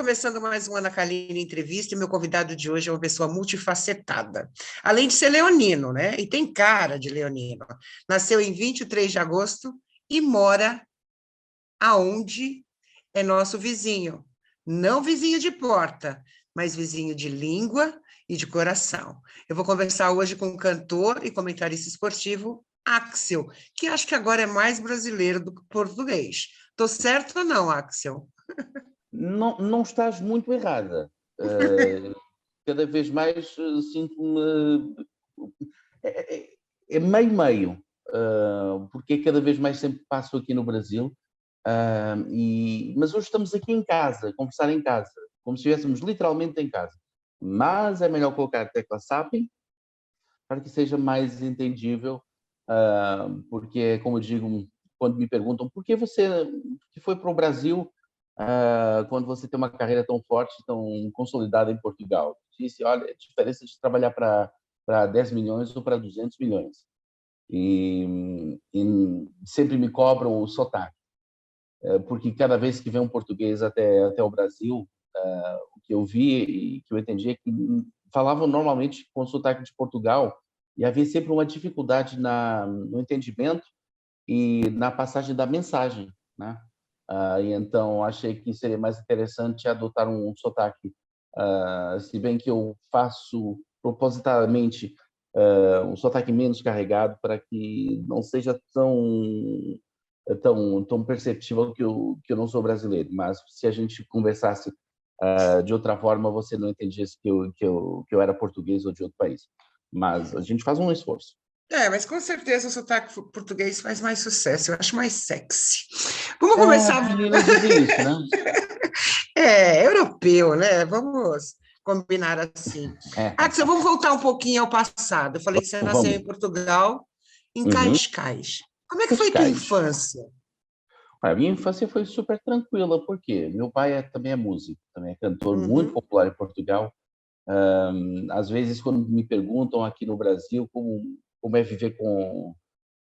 começando mais uma Ana Kaline Entrevista e meu convidado de hoje é uma pessoa multifacetada. Além de ser leonino, né? E tem cara de leonino. Nasceu em 23 de agosto e mora aonde é nosso vizinho. Não vizinho de porta, mas vizinho de língua e de coração. Eu vou conversar hoje com o cantor e comentarista esportivo Axel, que acho que agora é mais brasileiro do que português. Estou certo ou não, Axel? Não estás muito errada. Cada vez mais sinto-me... É meio-meio, porque cada vez mais sempre passo aqui no Brasil, mas hoje estamos aqui em casa, a conversar em casa, como se estivéssemos literalmente em casa. Mas é melhor colocar a tecla SAP para que seja mais entendível, porque é como eu digo, quando me perguntam por que você que foi para o Brasil quando você tem uma carreira tão forte, tão consolidada em Portugal. Disse, olha, a diferença de trabalhar para 10 milhões ou para 200 milhões. E sempre me cobram o sotaque, porque cada vez que vem um português até o Brasil, o que eu vi e que eu entendi é que falavam normalmente com sotaque de Portugal e havia sempre uma dificuldade no entendimento e na passagem da mensagem, né? E então achei que seria mais interessante adotar um sotaque, se bem que eu faço propositadamente um sotaque menos carregado para que não seja tão perceptível que eu não sou brasileiro. Mas se a gente conversasse de outra forma, você não entendesse que eu era português ou de outro país. Mas a gente faz um esforço. Mas com certeza o sotaque português faz mais sucesso, eu acho mais sexy. Vamos começar. As meninas dizem isso, né? Europeu, né? Vamos combinar assim. Axel, vamos voltar um pouquinho ao passado. Eu falei que você nasceu em Portugal, em Cascais. Como é que foi tua infância? A minha infância foi super tranquila, porque meu pai também é músico, também é cantor muito popular em Portugal. Às vezes, quando me perguntam aqui no Brasil como é viver com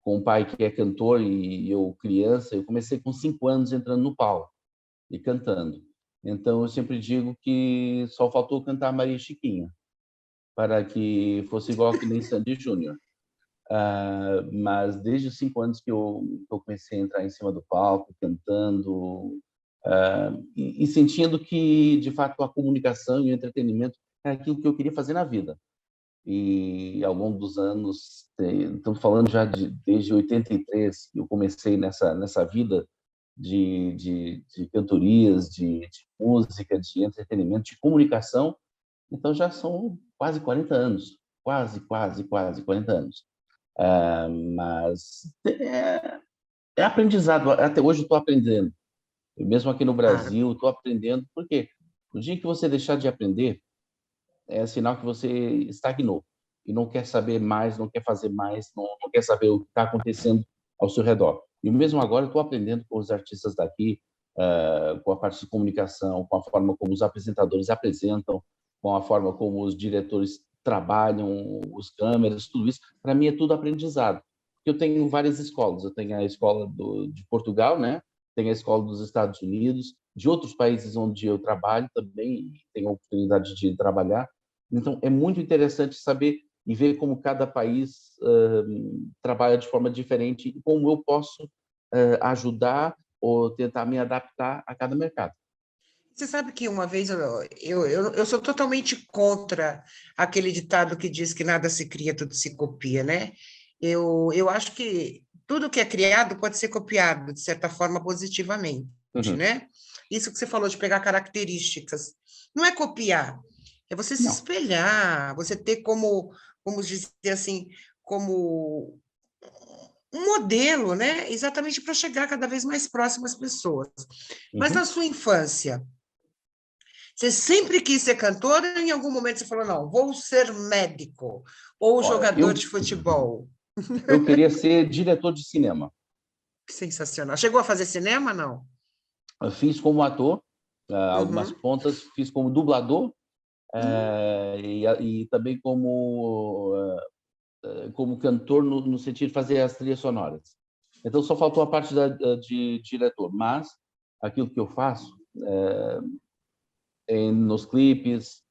um pai que é cantor e eu criança, eu comecei com 5 anos entrando no palco e cantando. Então, eu sempre digo que só faltou cantar Maria Chiquinha para que fosse igual que nem Sandy Júnior. Mas desde os 5 anos que eu comecei a entrar em cima do palco, cantando e sentindo que, de fato, a comunicação e o entretenimento é aquilo que eu queria fazer na vida. E ao longo dos anos, estamos falando já desde 83, que eu comecei nessa vida de cantorias, de música, de entretenimento, de comunicação. Então já são quase 40 anos, quase 40 anos. Mas é aprendizado, até hoje estou aprendendo. Eu mesmo aqui no Brasil estou aprendendo, porque o dia que você deixar de aprender, é sinal que você estagnou e não quer saber mais, não quer fazer mais, não quer saber o que está acontecendo ao seu redor. E mesmo agora eu estou aprendendo com os artistas daqui, com a parte de comunicação, com a forma como os apresentadores apresentam, com a forma como os diretores trabalham, os câmeras, tudo isso. Para mim é tudo aprendizado. Eu tenho várias escolas. Eu tenho a escola de Portugal, né? Tenho a escola dos Estados Unidos, de outros países onde eu trabalho também, tenho a oportunidade de trabalhar. Então, é muito interessante saber e ver como cada país trabalha de forma diferente e como eu posso ajudar ou tentar me adaptar a cada mercado. Você sabe que uma vez eu sou totalmente contra aquele ditado que diz que nada se cria, tudo se copia, né? Eu acho que tudo que é criado pode ser copiado, de certa forma, positivamente, né? Isso que você falou de pegar características. Não é copiar, é você se espelhar, você ter como dizer assim, como um modelo, né? Exatamente para chegar cada vez mais próximo às pessoas. Mas na sua infância, você sempre quis ser cantora ou em algum momento você falou, não, vou ser médico ou jogador de futebol? Eu queria ser diretor de cinema. Que sensacional. Chegou a fazer cinema, não? Eu fiz como ator, algumas pontas, fiz como dublador e também como cantor no sentido de fazer as trilhas sonoras. Então só faltou a parte de diretor, mas aquilo que eu faço nos clipes,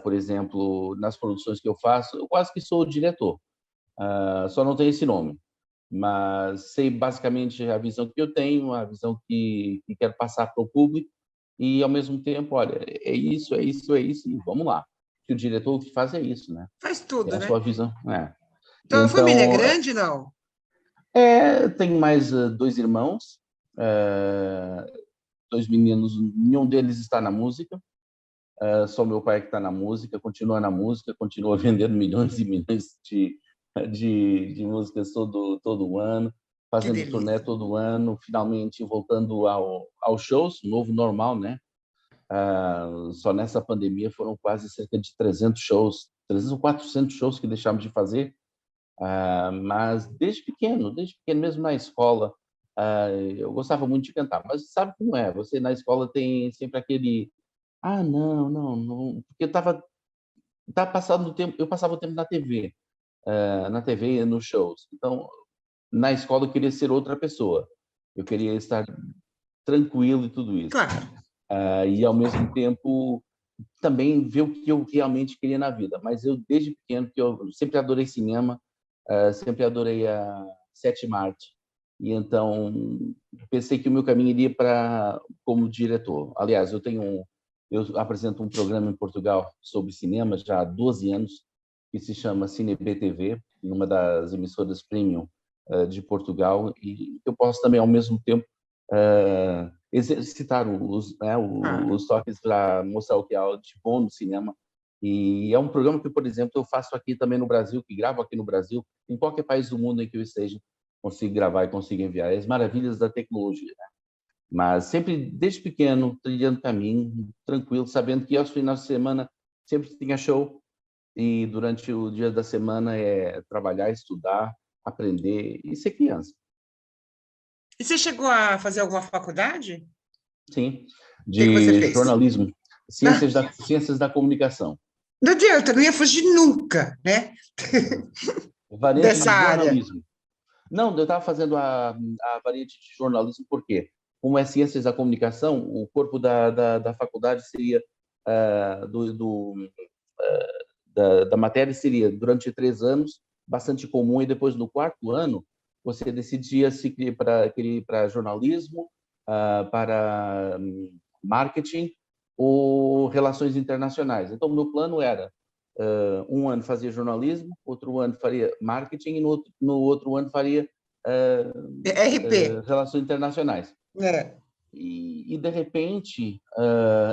por exemplo, nas produções que eu faço, eu quase que sou o diretor. Só não tenho esse nome, mas sei basicamente a visão que eu tenho, a visão que quero passar para o público, e ao mesmo tempo, olha, é isso, é isso, é isso, e vamos lá. Que o diretor o que faz é isso, né? Faz É tudo, a né? sua visão. Então, a família é Então, grande, não? tenho mais dois irmãos, dois meninos, nenhum deles está na música, só meu pai que está na música, continua vendendo milhões e milhões de músicas todo ano, Que fazendo turnê delícia. todo ano, finalmente voltando aos shows, novo normal, né? Só nessa pandemia foram quase cerca de 300 shows, 300 ou 400 shows que deixamos de fazer, mas desde pequeno mesmo na escola, eu gostava muito de cantar. Mas sabe como é? Você na escola tem sempre aquele, não, não, não, porque tava passando o tempo, eu passava o tempo na TV e nos shows. Então, na escola eu queria ser outra pessoa. Eu queria estar tranquilo e tudo isso. Claro. E ao mesmo tempo também ver o que eu realmente queria na vida. Mas eu desde pequeno que eu sempre adorei cinema, sempre adorei a sétima arte. E então pensei que o meu caminho iria para como diretor. Aliás, eu apresento um programa em Portugal sobre cinema já há 12 anos que se chama Cine BTV, numa das emissoras premium de Portugal, e eu posso também ao mesmo tempo exercitar Ah, os toques para mostrar o que há de bom no cinema. E é um programa que, por exemplo, eu faço aqui também no Brasil, que gravo aqui no Brasil, em qualquer país do mundo em que eu esteja, consigo gravar e consigo enviar. É as maravilhas da tecnologia, né? Mas sempre, desde pequeno, trilhando caminho, tranquilo, sabendo que aos finais de semana sempre tinha show e durante o dia da semana é trabalhar, estudar, aprender e ser criança. e você chegou a fazer alguma faculdade? Sim, O que que você de fez? jornalismo, Não, ciências da comunicação, não adianta, não ia fugir nunca, né? variante Dessa de área. jornalismo. Não, eu estava fazendo a variante de jornalismo porque, como é ciências da comunicação, o corpo da faculdade seria ah, do, do, da matéria seria durante 3 anos, bastante comum, e depois no quarto ano você decidia se queria ir para jornalismo, para marketing ou relações internacionais. Então, o meu plano era um ano fazia jornalismo, outro ano faria marketing e no outro ano faria RP. relações internacionais. É. De repente,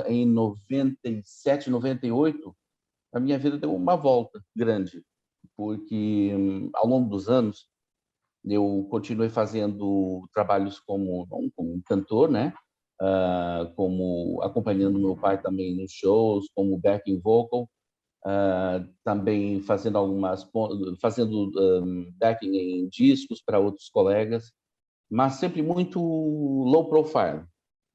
em 97, 98, a minha vida deu uma volta grande, porque ao longo dos anos eu continuei fazendo trabalhos como um cantor, né? Como acompanhando meu pai também nos shows, como backing vocal, também fazendo backing em discos para outros colegas, mas sempre muito low profile,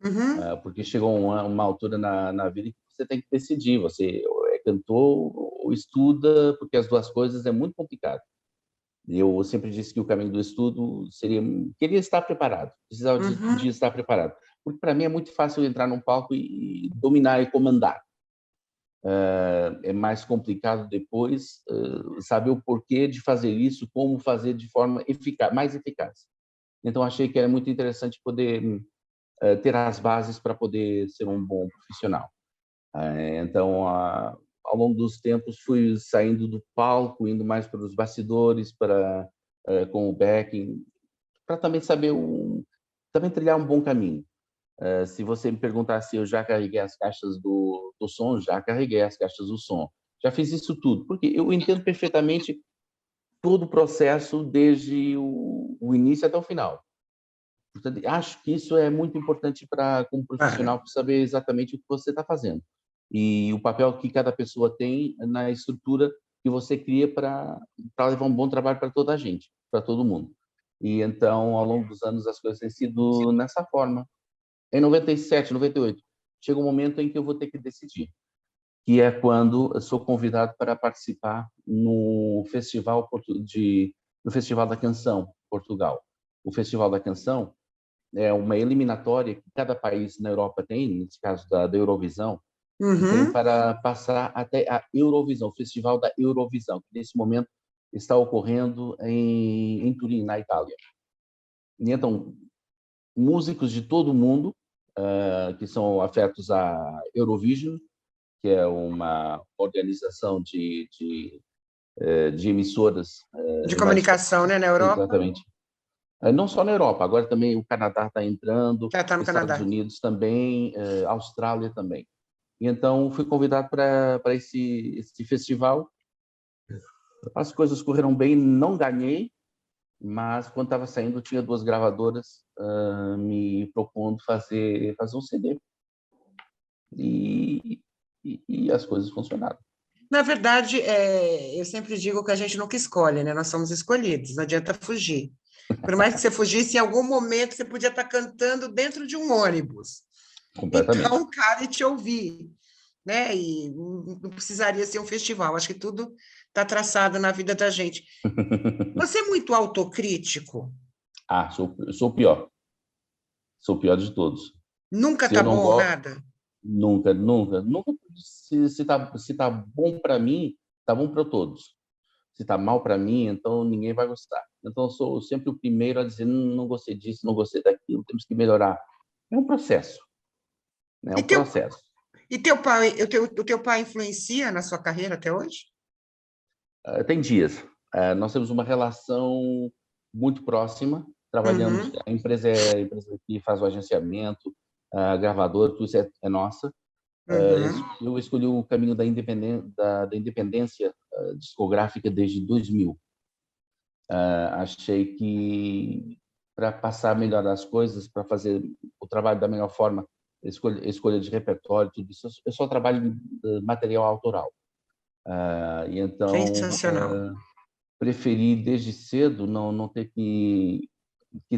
Uhum. porque chegou uma altura na vida que você tem que decidir, você é cantor ou estuda, porque as duas coisas é muito complicado. Eu sempre disse que o caminho do estudo queria estar preparado, precisava de Uhum. estar preparado, porque para mim é muito fácil entrar num palco e dominar e comandar. É mais complicado depois saber o porquê de fazer isso, como fazer de forma mais eficaz. Então achei que era muito interessante poder ter as bases para poder ser um bom profissional. Então, ao longo dos tempos, fui saindo do palco, indo mais para os bastidores, com o backing, para também saber também trilhar um bom caminho. Se você me perguntar se eu já carreguei as caixas do som, já carreguei as caixas do som. Já fiz isso tudo, porque eu entendo perfeitamente todo o processo, desde o início até o final. Portanto, acho que isso é muito importante como Claro. profissional, para saber exatamente o que você está fazendo e o papel que cada pessoa tem na estrutura que você cria para levar um bom trabalho para toda a gente, para todo mundo. E então, ao longo dos anos, as coisas têm sido nessa forma. Em 97, 98, chega um momento em que eu vou ter que decidir, que é quando eu sou convidado para participar no Festival da Canção, Portugal. O Festival da Canção é uma eliminatória que cada país na Europa tem, nesse caso da Eurovisão, e tem Uhum. para passar até a Eurovisão, o Festival da Eurovisão, que nesse momento está ocorrendo em Turim, na Itália. E então, músicos de todo o mundo que são afetos à Eurovision, que é uma organização de emissoras De em vários comunicação, países, né, na Europa? exatamente. Não só na Europa, agora também o Canadá está entrando, Já está no Estados Canadá. Unidos também, Austrália também. E então fui convidado para esse festival. As coisas correram bem, não ganhei, mas quando estava saindo tinha duas gravadoras me propondo fazer um CD e as coisas funcionaram. Na verdade, eu sempre digo que a gente nunca escolhe, né? Nós somos escolhidos, não adianta fugir. Por mais que você fugisse, em algum momento você podia estar cantando dentro de um ônibus. Então, Completamente. o cara ia te ouvir, né? E não precisaria ser um festival. Acho que tudo está traçado na vida da gente. Você é muito autocrítico? Sou o pior. Sou o pior de todos. Nunca Se eu tá não bom gosto, nada? nunca, nunca, nunca. Se tá bom para mim, tá bom para todos. Se tá mal para mim, então ninguém vai gostar. Então eu sou sempre o primeiro a dizer não gostei disso, não gostei daquilo, temos que melhorar. É um processo, né? É E um processo. teu pai, o teu pai influencia na sua carreira até hoje? Tem dias. Nós temos uma relação muito próxima. Trabalhamos. Uhum, A empresa que faz o agenciamento, a gravadora, tudo isso é nossa. uhum. Eu escolhi o caminho da independência discográfica desde 2000. Achei que para passar melhor as coisas, para fazer o trabalho da melhor forma, escolha de repertório, tudo isso, eu só trabalho de material autoral. E então Sensacional. preferi desde cedo não ter que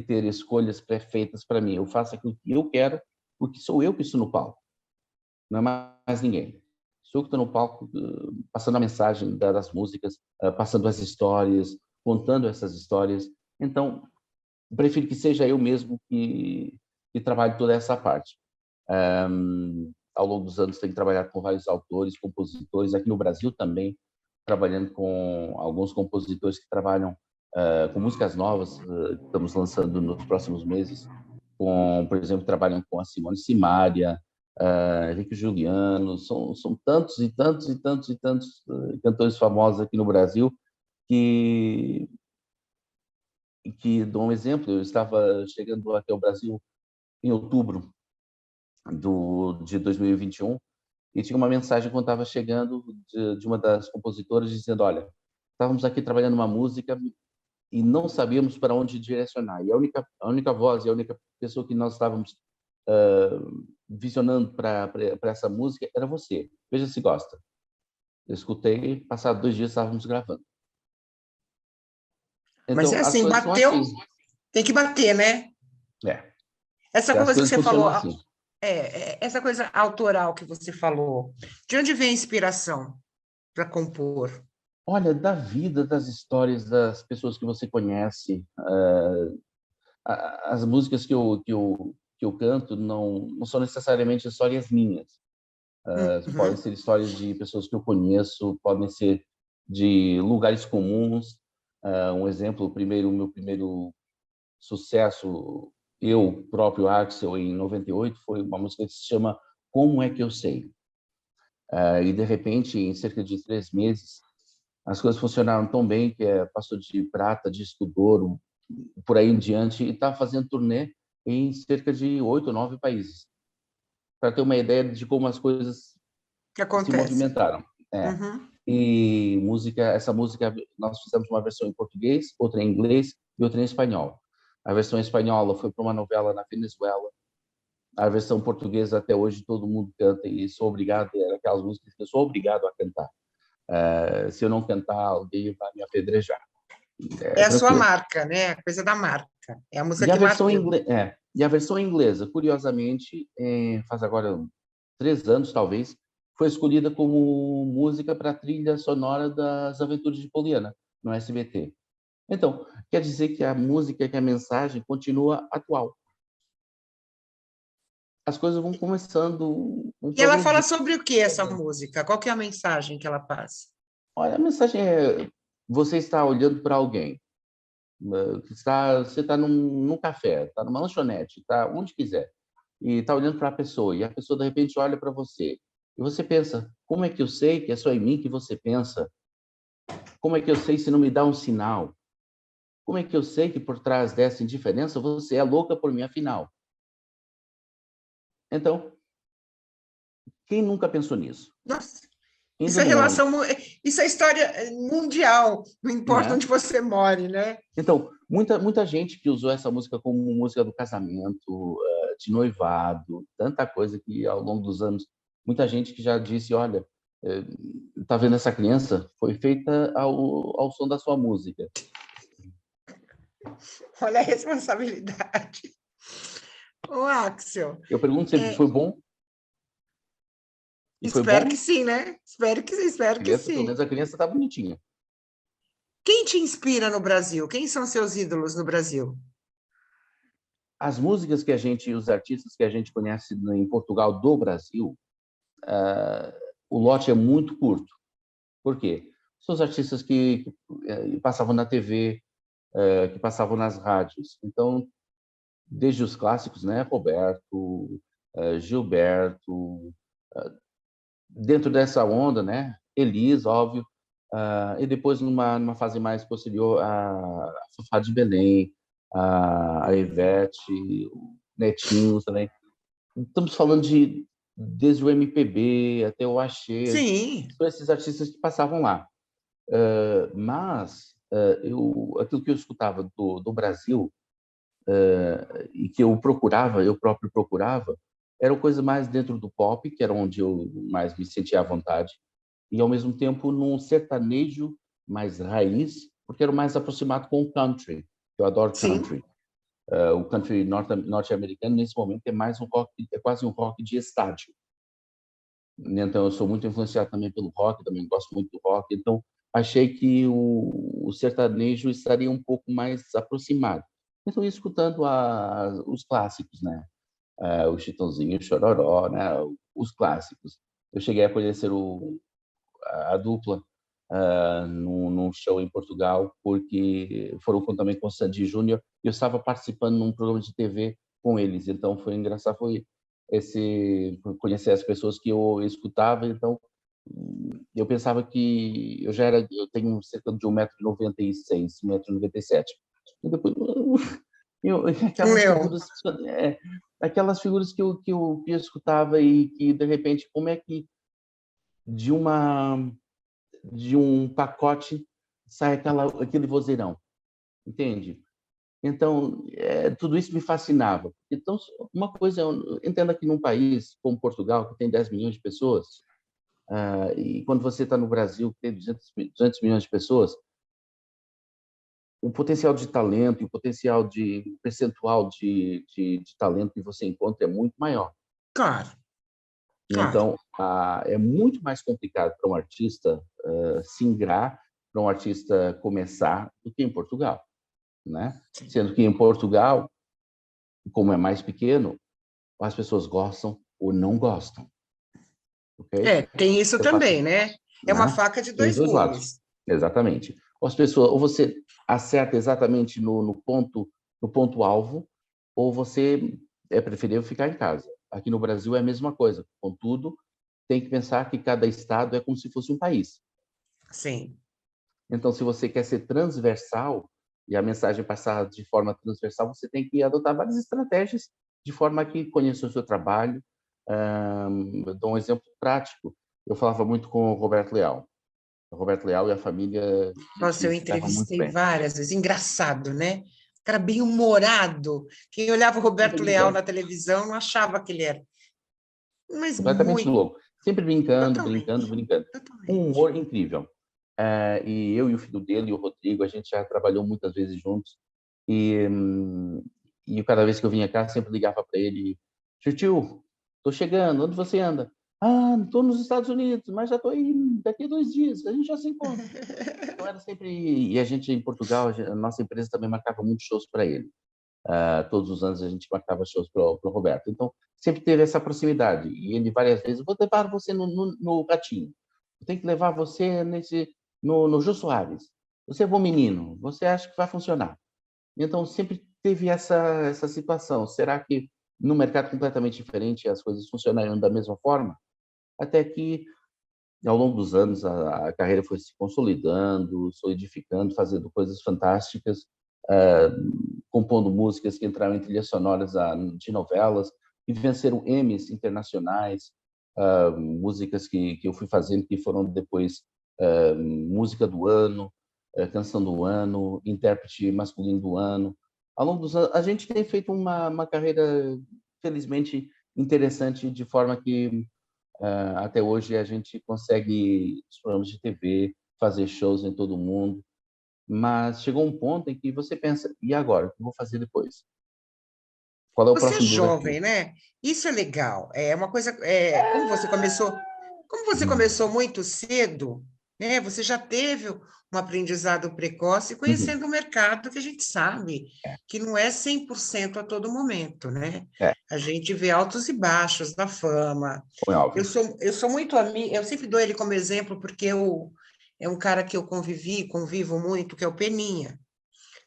ter escolhas pré-feitas para mim. Eu faço aquilo que eu quero, porque sou eu que estou no palco, não é mais ninguém. Sou eu que estou no palco, passando a mensagem das músicas, passando as histórias, contando essas histórias. Então, prefiro que seja eu mesmo que trabalhe toda essa parte. Ao longo dos anos, tenho trabalhado com vários autores, compositores, aqui no Brasil também, trabalhando com alguns compositores que trabalham com músicas novas, que estamos lançando nos próximos meses, por exemplo, trabalham com a Simone Simaria, Henrique Juliano, são tantos e tantos e tantos e tantos cantores famosos aqui no Brasil que dou um exemplo. Eu estava chegando aqui ao Brasil em outubro de 2021 e tinha uma mensagem quando estava chegando de uma das compositoras dizendo: olha, estávamos aqui trabalhando uma música e não sabíamos para onde direcionar. E a única voz e a única pessoa que nós estávamos visionando para essa música era você. Veja se gosta. Eu escutei, passados 2 dias estávamos gravando. Mas é Então, as assim, coisas são bateu, assim. tem que bater, né? É, Essa as coisa que coisas você falou, funcionam assim. essa coisa autoral que você falou, de onde vem a inspiração para compor? Olha, da vida, das histórias das pessoas que você conhece, as músicas que eu canto não são necessariamente histórias minhas. Podem Uhum. ser histórias de pessoas que eu conheço, podem ser de lugares comuns. Um exemplo, o meu primeiro sucesso, eu próprio, Axel, em 98, foi uma música que se chama Como É Que Eu Sei? E, de repente, em cerca de 3 meses, as coisas funcionaram tão bem que passou de prata, disco de ouro, por aí em diante, e está fazendo turnê em cerca de 8 ou 9 países. Para ter uma ideia de como as coisas Que se acontece? movimentaram. É. Uhum. E essa música, nós fizemos uma versão em português, outra em inglês e outra em espanhol. A versão espanhola foi para uma novela na Venezuela. A versão portuguesa, até hoje, todo mundo canta e sou obrigado, é aquelas músicas que eu sou obrigado a cantar. Se eu não cantar, alguém vai me apedrejar. É É a sua tranquilo. marca, né? A coisa da marca. É a música E a que versão, marcou. inglesa, curiosamente, faz agora 3 anos, talvez, foi escolhida como música para a trilha sonora das Aventuras de Poliana, no SBT. Então, quer dizer que a música, que a mensagem continua atual. as coisas vão começando, vão E ela fala progredindo. sobre o que essa música? Qual que é a mensagem que ela passa? Olha, a mensagem é: você está olhando para alguém, você está num café, está numa lanchonete, está onde quiser, e está olhando para a pessoa, e a pessoa de repente olha para você, e você pensa: como é que eu sei que é só em mim que você pensa? Como é que eu sei se não me dá um sinal? Como é que eu sei que por trás dessa indiferença você é louca por mim, afinal? Então, quem nunca pensou nisso? Nossa, isso Indo é num, relação, isso é história mundial, não importa né? onde você more, né? Então, muita gente que usou essa música como música do casamento, de noivado, tanta coisa que ao longo dos anos, muita gente que já disse: olha, tá vendo essa criança? Foi feita ao som da sua música. Olha a responsabilidade. Ô, Axel, Eu pergunto sempre: é, foi bom? E foi espero que bom? sim, né? Espero que Pelo sim. menos a criança tá bonitinha. Quem te inspira no Brasil? Quem são seus ídolos no Brasil? As músicas que a gente, os artistas que a gente conhece em Portugal do Brasil, o lote é muito curto. Por quê? São os artistas que passavam na TV, que passavam nas rádios. Então, desde os clássicos, né? Roberto, Gilberto, dentro dessa onda, né? Elis, óbvio, e depois numa fase mais posterior a Fafá de Belém, a Ivete, o Netinho também. Estamos falando de desde o MPB até o axé, Sim, são esses artistas que passavam lá. Mas aquilo que eu escutava do Brasil e que eu próprio procurava, era coisa mais dentro do pop, que era onde eu mais me sentia à vontade, e ao mesmo tempo num sertanejo mais raiz, porque era o mais aproximado com o country. Eu adoro sim. country. O country norte-americano nesse momento é mais um rock, é quase um rock de estádio. Então eu sou muito influenciado também pelo rock, também gosto muito do rock. Então achei que o sertanejo estaria um pouco mais aproximado. Então escutando os clássicos, né? O Chitãozinho, o Chororó, né? Os clássicos. Eu cheguei a conhecer a dupla num show em Portugal, porque foram também com o Sandy Júnior, e eu estava participando num programa de TV com eles, então foi engraçado, foi conhecer as pessoas que eu escutava, então eu pensava que eu tenho cerca de 1,96 m, 1,97 m, e depois Um aquelas leão. figuras, aquelas figuras que eu escutava e que de repente como é que de uma de um pacote sai aquele vozeirão, entende? Então, tudo isso me fascinava. Então, uma coisa, entenda que num país como Portugal, que tem 10 milhões de pessoas, e quando você está no Brasil, que tem 200 milhões de pessoas, o potencial de talento e o potencial de percentual de talento que você encontra é muito maior. Claro, claro. Então, é muito mais complicado para um artista se ingrar, para um artista começar, do que em Portugal, né? Sendo que em Portugal, como é mais pequeno, as pessoas gostam ou não gostam, ok? Tem isso Eu faço, também, né? É uma né? faca de Tem os dois dois lados, gumes. exatamente. Ou as pessoas, ou você acerta exatamente no ponto alvo, ou você é preferível ficar em casa. Aqui no Brasil é a mesma coisa. Contudo, tem que pensar que cada estado é como se fosse um país. Sim. Então, se você quer ser transversal e a mensagem passar de forma transversal, você tem que adotar várias estratégias de forma que conheça o seu trabalho. Eu dou um exemplo prático. Eu falava muito com o Roberto Leal. O Roberto Leal e a família, a Nossa, gente eu se dava muito entrevistei bem. várias vezes. Engraçado, né? Cara bem humorado. Quem olhava o Sempre Roberto Leal brincando, na televisão não achava que ele era. Mas completamente muito, louco. Sempre brincando, brincando, totalmente, brincando. Um totalmente. humor incrível. E eu e o filho dele, o Rodrigo, a gente já trabalhou muitas vezes juntos. E cada vez que eu vinha cá, sempre ligava para ele: Tio, tô chegando, onde você anda? Ah, estou nos Estados Unidos, mas já estou aí daqui a 2 dias, a gente já se encontra. Então era sempre. E a gente em Portugal, a nossa empresa também marcava muitos shows para ele. Todos os anos a gente marcava shows para o Roberto. Então, sempre teve essa proximidade. E ele várias vezes, vou levar você no Ratinho. Eu tenho que levar você no Jô Soares. Você é bom menino. Você acha que vai funcionar? Então, sempre teve essa situação. Será que num mercado completamente diferente as coisas funcionariam da mesma forma? Até que, ao longo dos anos, a carreira foi se consolidando, solidificando, fazendo coisas fantásticas, compondo músicas que entraram em trilhas sonoras de novelas e venceram Emmys internacionais, músicas que eu fui fazendo que foram depois música do ano, canção do ano, intérprete masculino do ano. Ao longo dos anos, a gente tem feito uma carreira, felizmente, interessante, de forma que até hoje a gente consegue, os programas de TV, fazer shows em todo o mundo, mas chegou um ponto em que você pensa, e agora? O que eu vou fazer depois? Qual é o Você é próximo desafio? jovem, né? Isso é legal. É uma coisa, como você Uhum. começou muito cedo, né? Você já teve um aprendizado precoce Uhum. conhecendo o mercado que a gente sabe que não é 100% a todo momento, né? É, A gente vê altos e baixos da fama. é óbvio. Eu sou muito amiga, eu sempre dou ele como exemplo porque é um cara que eu convivo muito, que é o Peninha, Ok.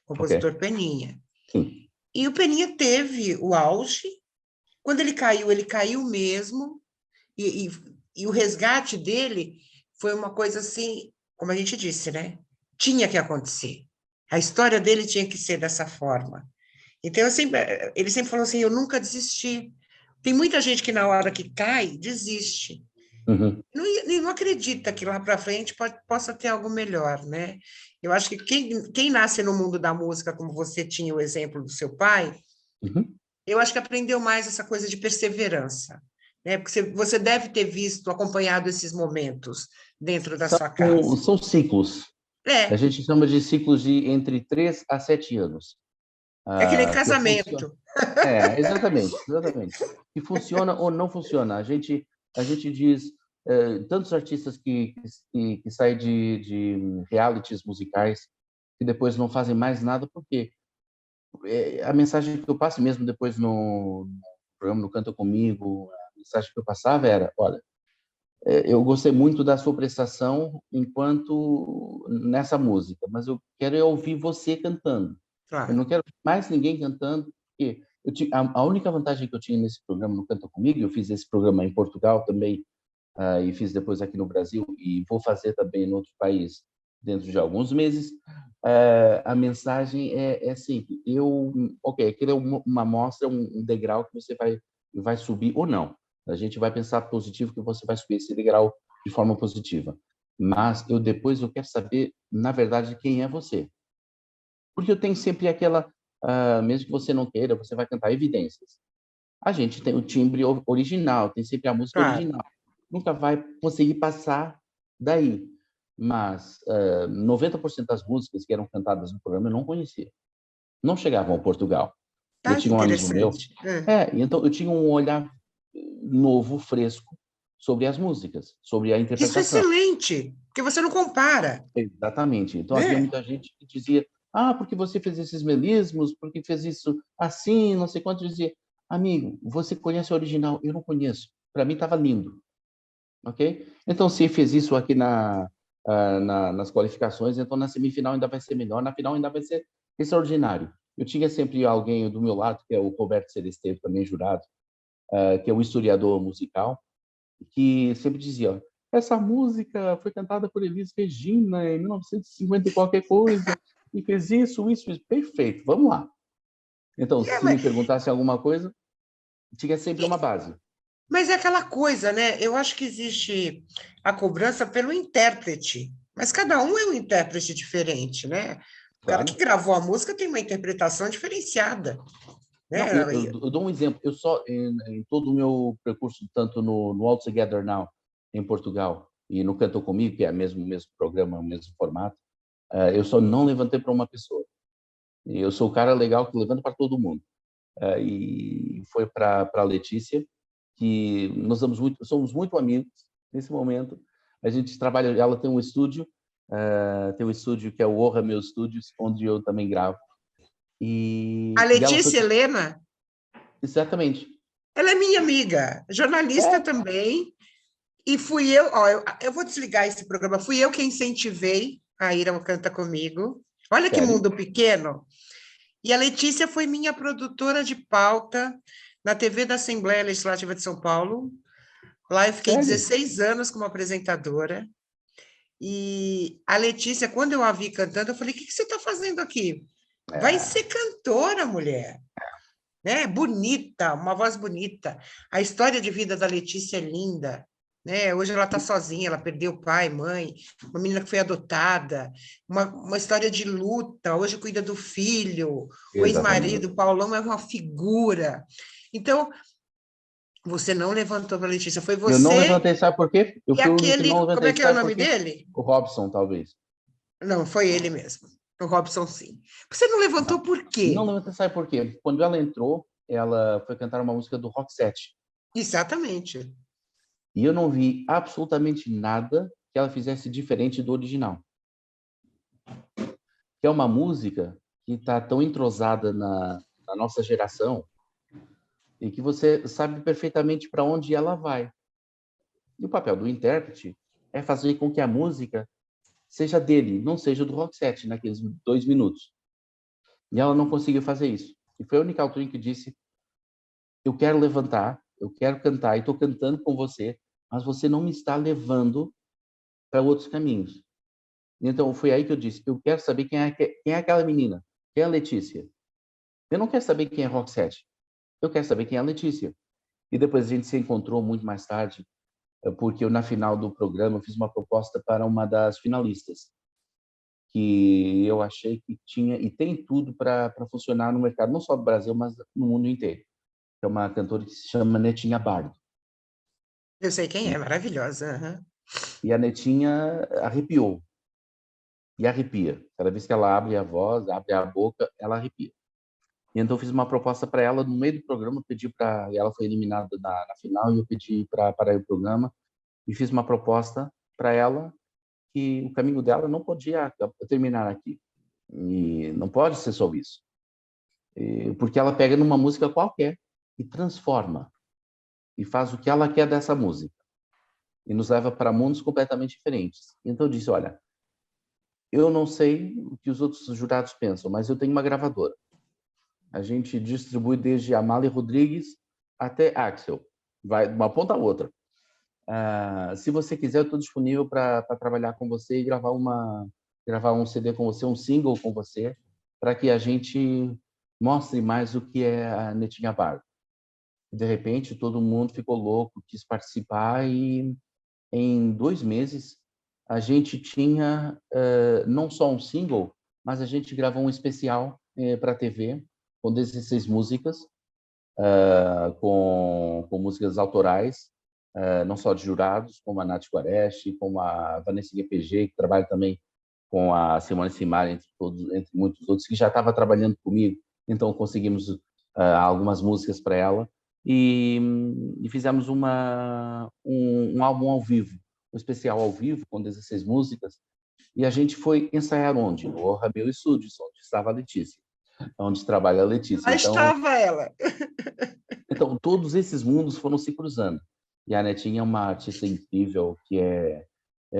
compositor Peninha. Sim. E o Peninha teve o auge. Quando ele caiu mesmo, e, e, e o resgate dele foi uma coisa assim, como a gente disse, né? Tinha que acontecer. A história dele tinha que ser dessa forma. Então, ele sempre falou assim: eu nunca desisti. Tem muita gente que, na hora que cai, desiste. Uhum. Não acredita que lá para frente possa ter algo melhor, né? Eu acho que quem nasce no mundo da música, como você tinha o exemplo do seu pai, Uhum. eu acho que aprendeu mais essa coisa de perseverança, né? Porque você deve ter visto, acompanhado esses momentos dentro da São, sua casa. são ciclos. A É, gente chama de ciclos de entre 3 a 7 anos. é que nem Que funciona. casamento. Exatamente, exatamente. Que funciona ou não funciona. A gente diz, tantos artistas que saem de realities musicais que depois não fazem mais nada, porque a mensagem que eu passo mesmo depois no programa no Canta Comigo, a mensagem que eu passava era, olha, eu gostei muito da sua prestação enquanto nessa música, mas eu quero ouvir você cantando. Eu Claro. não quero mais ninguém cantando, porque a única vantagem que eu tinha nesse programa no Canta Comigo, eu fiz esse programa em Portugal também, e fiz depois aqui no Brasil, e vou fazer também em outro país dentro de alguns meses. A mensagem é simples. Ok, aquilo é uma amostra, um degrau que você vai subir ou não. A gente vai pensar positivo que você vai subir esse degrau de forma positiva. Mas depois eu quero saber, na verdade, quem é você. Porque eu tenho sempre aquela, mesmo que você não queira, você vai cantar evidências. A gente tem o timbre original, tem sempre a música Claro. original. Nunca vai conseguir passar daí. Mas 90% das músicas que eram cantadas no programa eu não conhecia. Não chegavam ao Portugal. Eu Ah, que tinha um amigo meu. interessante. É. E então eu tinha um olhar novo, fresco, sobre as músicas, sobre a Isso é interpretação. excelente, porque você não compara, Exatamente. Então havia né? muita gente que dizia: porque você fez esses melismos, porque fez isso assim, não sei quanto. Eu dizia: amigo, você conhece o original? Eu não conheço. Para mim estava lindo, ok? Então se fez isso aqui nas qualificações, então na semifinal ainda vai ser melhor, na final ainda vai ser extraordinário. Eu tinha sempre alguém do meu lado, que é o Roberto Celesteiro, também jurado, que é um historiador musical, que sempre dizia: ó, essa música foi cantada por Elis Regina em 1950 e qualquer coisa, e fez isso. Perfeito, vamos lá. Então, É, se me perguntasse alguma coisa, tinha sempre uma base. mas é aquela coisa, né? Eu acho que existe a cobrança pelo intérprete, mas cada um é um intérprete diferente, né? O cara que Claro. gravou a música tem uma interpretação diferenciada, Não, né? eu dou um exemplo. Eu só, em todo o meu percurso, tanto no All Together Now, em Portugal, e no Canto Comigo, que é o mesmo programa, o mesmo formato, eu só não levantei para uma pessoa. Eu sou o cara legal que levanta para todo mundo. E foi para a Letícia, que nós somos muito amigos nesse momento. A gente trabalha, ela tem um estúdio que é o Orra Meus Estúdios, onde eu também gravo. A E ela foi... Letícia Helena, Exatamente. ela é minha amiga, jornalista É, também, e fui eu, ó, eu vou desligar esse programa, fui eu que incentivei a ir ao Canta Comigo. Olha que sério? mundo pequeno. E a Letícia foi minha produtora de pauta na TV da Assembleia Legislativa de São Paulo. Lá eu fiquei Sério? 16 anos como apresentadora. E a Letícia, quando eu a vi cantando, eu falei: o que você está fazendo aqui? Vai É. ser cantora, mulher. Né? Bonita, uma voz bonita. A história de vida da Letícia é linda. Né? Hoje ela está sozinha, ela perdeu pai, mãe, uma menina que foi adotada, uma história de luta, hoje cuida do filho, o Exatamente. ex-marido, Paulão, é uma figura. Então, você não levantou para a Letícia, foi Eu não você levantei, sabe por quê? Eu e fui o único que não aquele, como é levantei, que é o sabe por nome quê? dele? O Robson, talvez. Não, foi ele mesmo, o Robson, sim. Você não levantou Não, por não quê? levantei, sabe por quê? Quando ela entrou, ela foi cantar uma música do Rock 7. Exatamente. E eu não vi absolutamente nada que ela fizesse diferente do original. Que é uma música que está tão entrosada na nossa geração e que você sabe perfeitamente para onde ela vai. E o papel do intérprete é fazer com que a música seja dele, não seja do Roxette, naqueles 2 minutos. E ela não conseguiu fazer isso. E foi a única altura em que disse: eu quero levantar, eu quero cantar, e estou cantando com você, mas você não me está levando para outros caminhos. Então, foi aí que eu disse: eu quero saber quem é aquela menina, quem é a Letícia. Eu não quero saber quem é Roxette, eu quero saber quem é a Letícia. E depois a gente se encontrou muito mais tarde, porque eu, na final do programa, fiz uma proposta para uma das finalistas, que eu achei que tinha e tem tudo para funcionar no mercado, não só do Brasil, mas no mundo inteiro. É uma cantora que se chama Netinha Bardo. Eu sei quem E, é, maravilhosa. Aham. e a Netinha arrepiou, e arrepia. Cada vez que ela abre a voz, abre a boca, ela arrepia. E então eu fiz uma proposta para ela no meio do programa, pedi para ela foi eliminada na final e eu pedi para parar o programa e fiz uma proposta para ela que o caminho dela não podia terminar aqui. E não pode ser só isso. Porque ela pega numa música qualquer e transforma e faz o que ela quer dessa música e nos leva para mundos completamente diferentes. Então eu disse: olha, eu não sei o que os outros jurados pensam, mas eu tenho uma gravadora. A gente distribui desde Amália Rodrigues até Axel, vai de uma ponta a outra. Se você quiser, eu estou disponível para trabalhar com você e gravar um CD com você, um single com você, para que a gente mostre mais o que é a Netinha Bar. De repente, todo mundo ficou louco, quis participar e em 2 meses a gente tinha não só um single, mas a gente gravou um especial para a TV com 16 músicas, com músicas autorais, não só de jurados, como a Nath Quareschi, como a Vanessa GPG, que trabalha também com a Simone Simari, entre muitos outros, que já estava trabalhando comigo, então conseguimos algumas músicas para ela, e fizemos um álbum ao vivo, um especial ao vivo, com 16 músicas, e a gente foi ensaiar onde? No Ramil Studios, onde estava a Letícia, onde trabalha a Letícia. Lá estava ela. Então, todos esses mundos foram se cruzando. E a Netinha é uma artista incrível, que é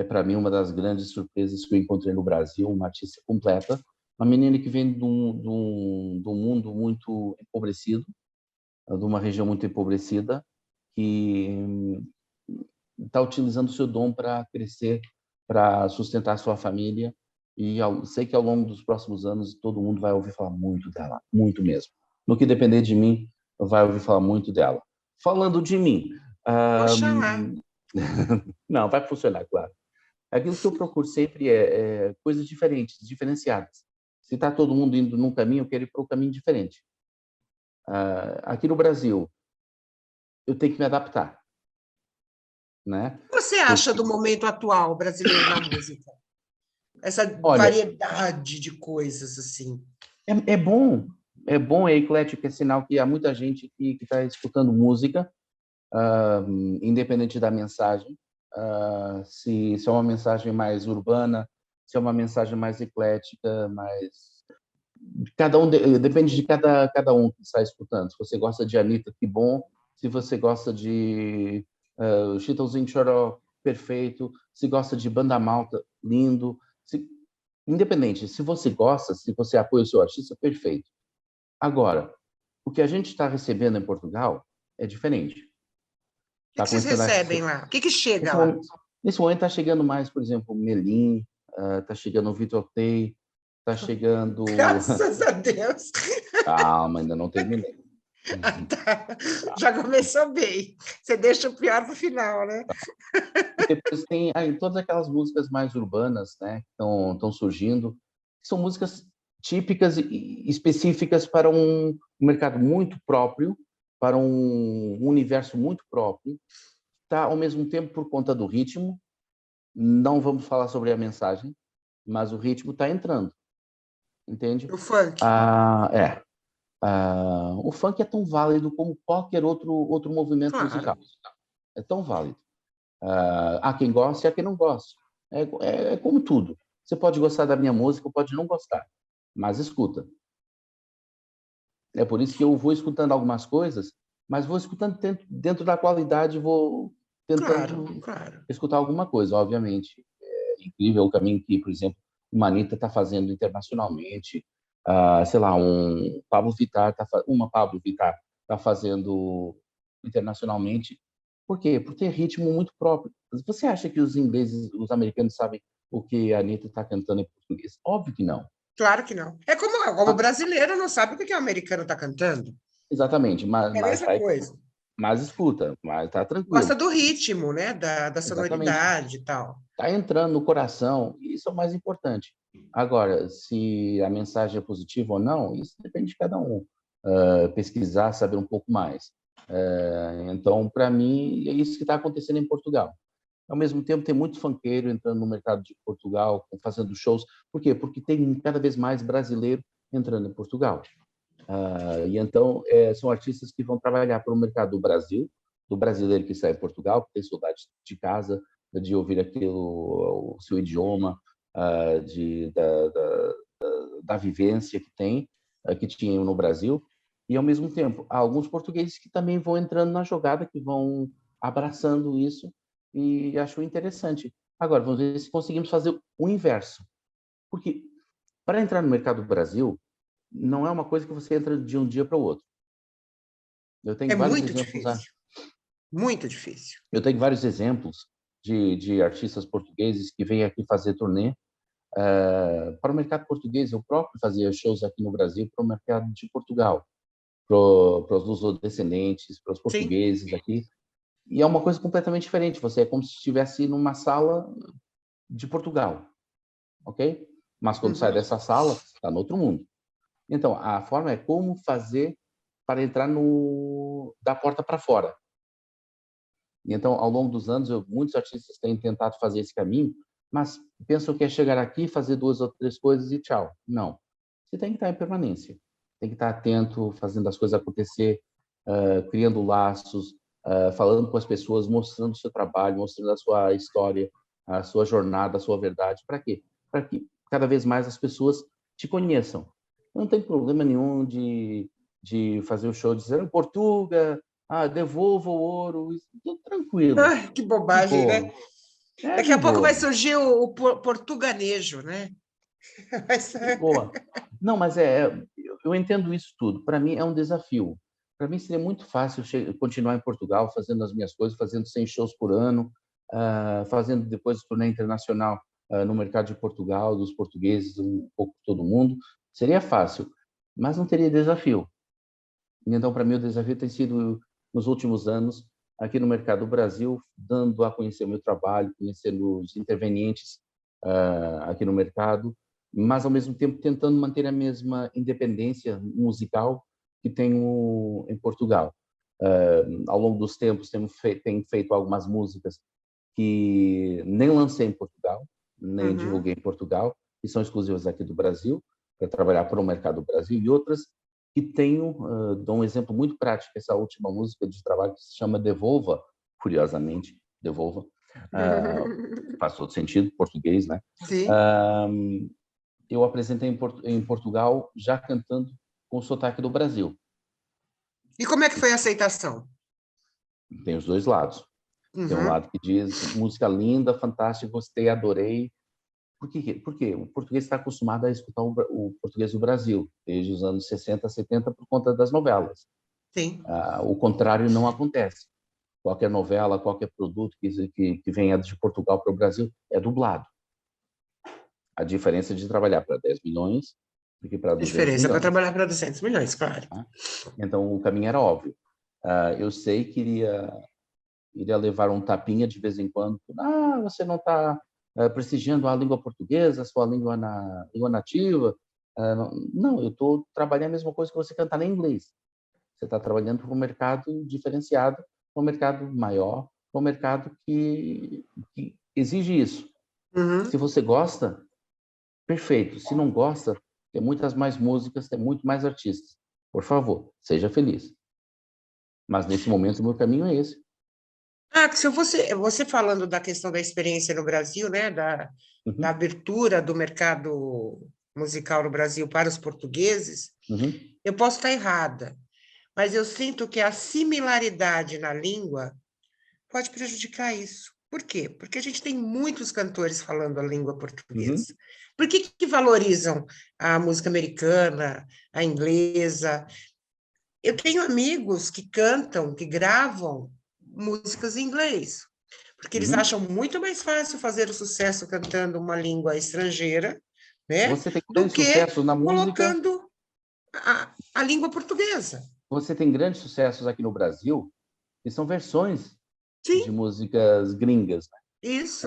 para mim, uma das grandes surpresas que eu encontrei no Brasil, uma artista completa, uma menina que vem de um mundo muito empobrecido, de uma região muito empobrecida, que está utilizando o seu dom para crescer, para sustentar a sua família, e sei que ao longo dos próximos anos todo mundo vai ouvir falar muito dela, muito mesmo. No que depender de mim, vai ouvir falar muito dela. Falando de mim, Oxalá. não, vai funcionar, claro. Aquilo que eu procuro sempre é coisas diferentes, diferenciadas. Se está todo mundo indo num caminho, eu quero ir para um caminho diferente. Aqui no Brasil, eu tenho que me adaptar, né? O que você acha Porque, do momento atual brasileiro na música? Essa olha, variedade de coisas, assim. é bom, é eclético, é sinal que há muita gente que está escutando música, independente da mensagem, se é uma mensagem mais urbana, se é uma mensagem mais eclética, mais depende de cada um que está escutando. Se você gosta de Anitta, que bom. Se você gosta de Chitãozinho Choró, perfeito. Se gosta de Banda Malta, lindo. Independente, se você gosta, se você apoia o seu artista, perfeito. Agora, o que a gente está recebendo em Portugal é diferente. O que vocês recebem lá? O que chega lá? Nesse momento está chegando mais, por exemplo, Melim, está chegando o Vitor Tei, está chegando... Graças a Deus! Calma, ainda não terminei. Tá. Já começou bem. Você deixa o pior para o final, né? Depois tem todas aquelas músicas mais urbanas, né, que estão surgindo, que são músicas típicas e específicas para um mercado muito próprio, para um universo muito próprio, tá? Ao mesmo tempo, por conta do ritmo, não vamos falar sobre a mensagem, mas o ritmo está entrando, entende? O funk. O funk é tão válido como qualquer outro movimento musical. É tão válido. Há quem goste e há quem não goste. É como tudo. Você pode gostar da minha música ou pode não gostar, mas escuta. É por isso que eu vou escutando algumas coisas, mas vou escutando dentro da qualidade, vou tentando escutar alguma coisa, obviamente. É incrível o caminho que, por exemplo, uma Anitta está fazendo internacionalmente, sei lá, uma Pablo Vittar está fazendo internacionalmente. Por quê? Por ter ritmo muito próprio. Você acha que os ingleses, os americanos sabem o que a Anitta está cantando em português? Óbvio que não. Claro que não. É como o brasileiro não sabe o que o americano está cantando. Exatamente, É a mesma coisa. Mas escuta, mas está tranquilo. Gosta do ritmo, né? Da sonoridade e tal. Está entrando no coração, e isso é o mais importante. Agora, se a mensagem é positiva ou não, isso depende de cada um. Pesquisar, saber um pouco mais. Então, para mim, é isso que está acontecendo em Portugal. Ao mesmo tempo, tem muito funkeiro entrando no mercado de Portugal, fazendo shows. Por quê? Porque tem cada vez mais brasileiro entrando em Portugal. E então, são artistas que vão trabalhar para o mercado do Brasil, do brasileiro que está em Portugal, que tem saudade de casa, de ouvir o seu idioma, da vivência que que tinham no Brasil. E, ao mesmo tempo, há alguns portugueses que também vão entrando na jogada, que vão abraçando isso, e acho interessante. Agora, vamos ver se conseguimos fazer o inverso. Porque, para entrar no mercado do Brasil, não é uma coisa que você entra de um dia para o outro. Eu tenho vários muito exemplos. Difícil. Muito difícil. Eu tenho vários exemplos de artistas portugueses que vêm aqui fazer turnê para o mercado português. Eu próprio fazia shows aqui no Brasil para o mercado de Portugal, para os lusodescendentes, para os portugueses aqui. E é uma coisa completamente diferente. Você é como se estivesse numa sala de Portugal, ok? Mas quando sai dessa sala, está no outro mundo. Então, a forma é como fazer para entrar da porta para fora. E então, ao longo dos anos, muitos artistas têm tentado fazer esse caminho, mas pensam que é chegar aqui, fazer 2 ou 3 coisas e tchau. Não. Você tem que estar em permanência. Tem que estar atento, fazendo as coisas acontecer, criando laços, falando com as pessoas, mostrando o seu trabalho, mostrando a sua história, a sua jornada, a sua verdade. Para quê? Para que cada vez mais as pessoas te conheçam. Não tem problema nenhum de fazer o show, dizer Portuga, devolva o ouro, isso, tudo tranquilo. Ai, que bobagem, né? Daqui a pouco vai surgir o portuganejo, né? Boa. Não, mas eu entendo isso tudo. Para mim é um desafio. Para mim seria muito fácil continuar em Portugal, fazendo as minhas coisas, fazendo 100 shows por ano, fazendo depois turnê internacional no mercado de Portugal, dos portugueses, um pouco todo mundo. Seria fácil, mas não teria desafio. Então, para mim, o desafio tem sido, nos últimos anos, aqui no mercado do Brasil, dando a conhecer o meu trabalho, conhecendo os intervenientes aqui no mercado, mas, ao mesmo tempo, tentando manter a mesma independência musical que tenho em Portugal. Ao longo dos tempos, tenho feito algumas músicas que nem lancei em Portugal, nem divulguei em Portugal, que são exclusivas aqui do Brasil, para trabalhar para o mercado do Brasil, e outras que dou um exemplo muito prático, essa última música de trabalho que se chama Devolva, curiosamente, Devolva, faz todo sentido, português, né? Sim. eu apresentei em Portugal já cantando com o sotaque do Brasil. E como é que foi a aceitação? Tem os dois lados. Tem um Uhum. lado que diz música linda, fantástica, gostei, adorei. Por quê? Porque o português está acostumado a escutar o português do Brasil, desde os anos 60, 70, por conta das novelas. Sim. O contrário não acontece. Qualquer novela, qualquer produto que venha de Portugal para o Brasil é dublado. A diferença de trabalhar para 10 milhões do que para A 200 diferença para milhões. trabalhar para 200 milhões, claro. Tá? Então, o caminho era óbvio. Eu sei que iria levar um tapinha de vez em quando. Você não está prestigiando a língua portuguesa, a sua língua nativa. Não, eu estou trabalhando a mesma coisa que você cantar em inglês. Você está trabalhando para um mercado diferenciado, para um mercado maior, para um mercado que exige isso. Uhum. Se você gosta, perfeito. Se não gosta, tem muitas mais músicas, tem muito mais artistas. Por favor, seja feliz. Mas nesse momento, o meu caminho é esse. Que se você falando da questão da experiência no Brasil, né, da Uhum, abertura do mercado musical no Brasil para os portugueses, uhum, eu posso estar errada, mas eu sinto que a similaridade na língua pode prejudicar isso. Por quê? Porque a gente tem muitos cantores falando a língua uhum. portuguesa. Por que valorizam a música americana, a inglesa? Eu tenho amigos que cantam, que gravam músicas em inglês, porque eles Uhum. acham muito mais fácil fazer o sucesso cantando uma língua estrangeira, né, Você tem do grande que sucesso na música, colocando a língua portuguesa. você tem grandes sucessos aqui no Brasil, que são versões de Sim, músicas gringas. isso,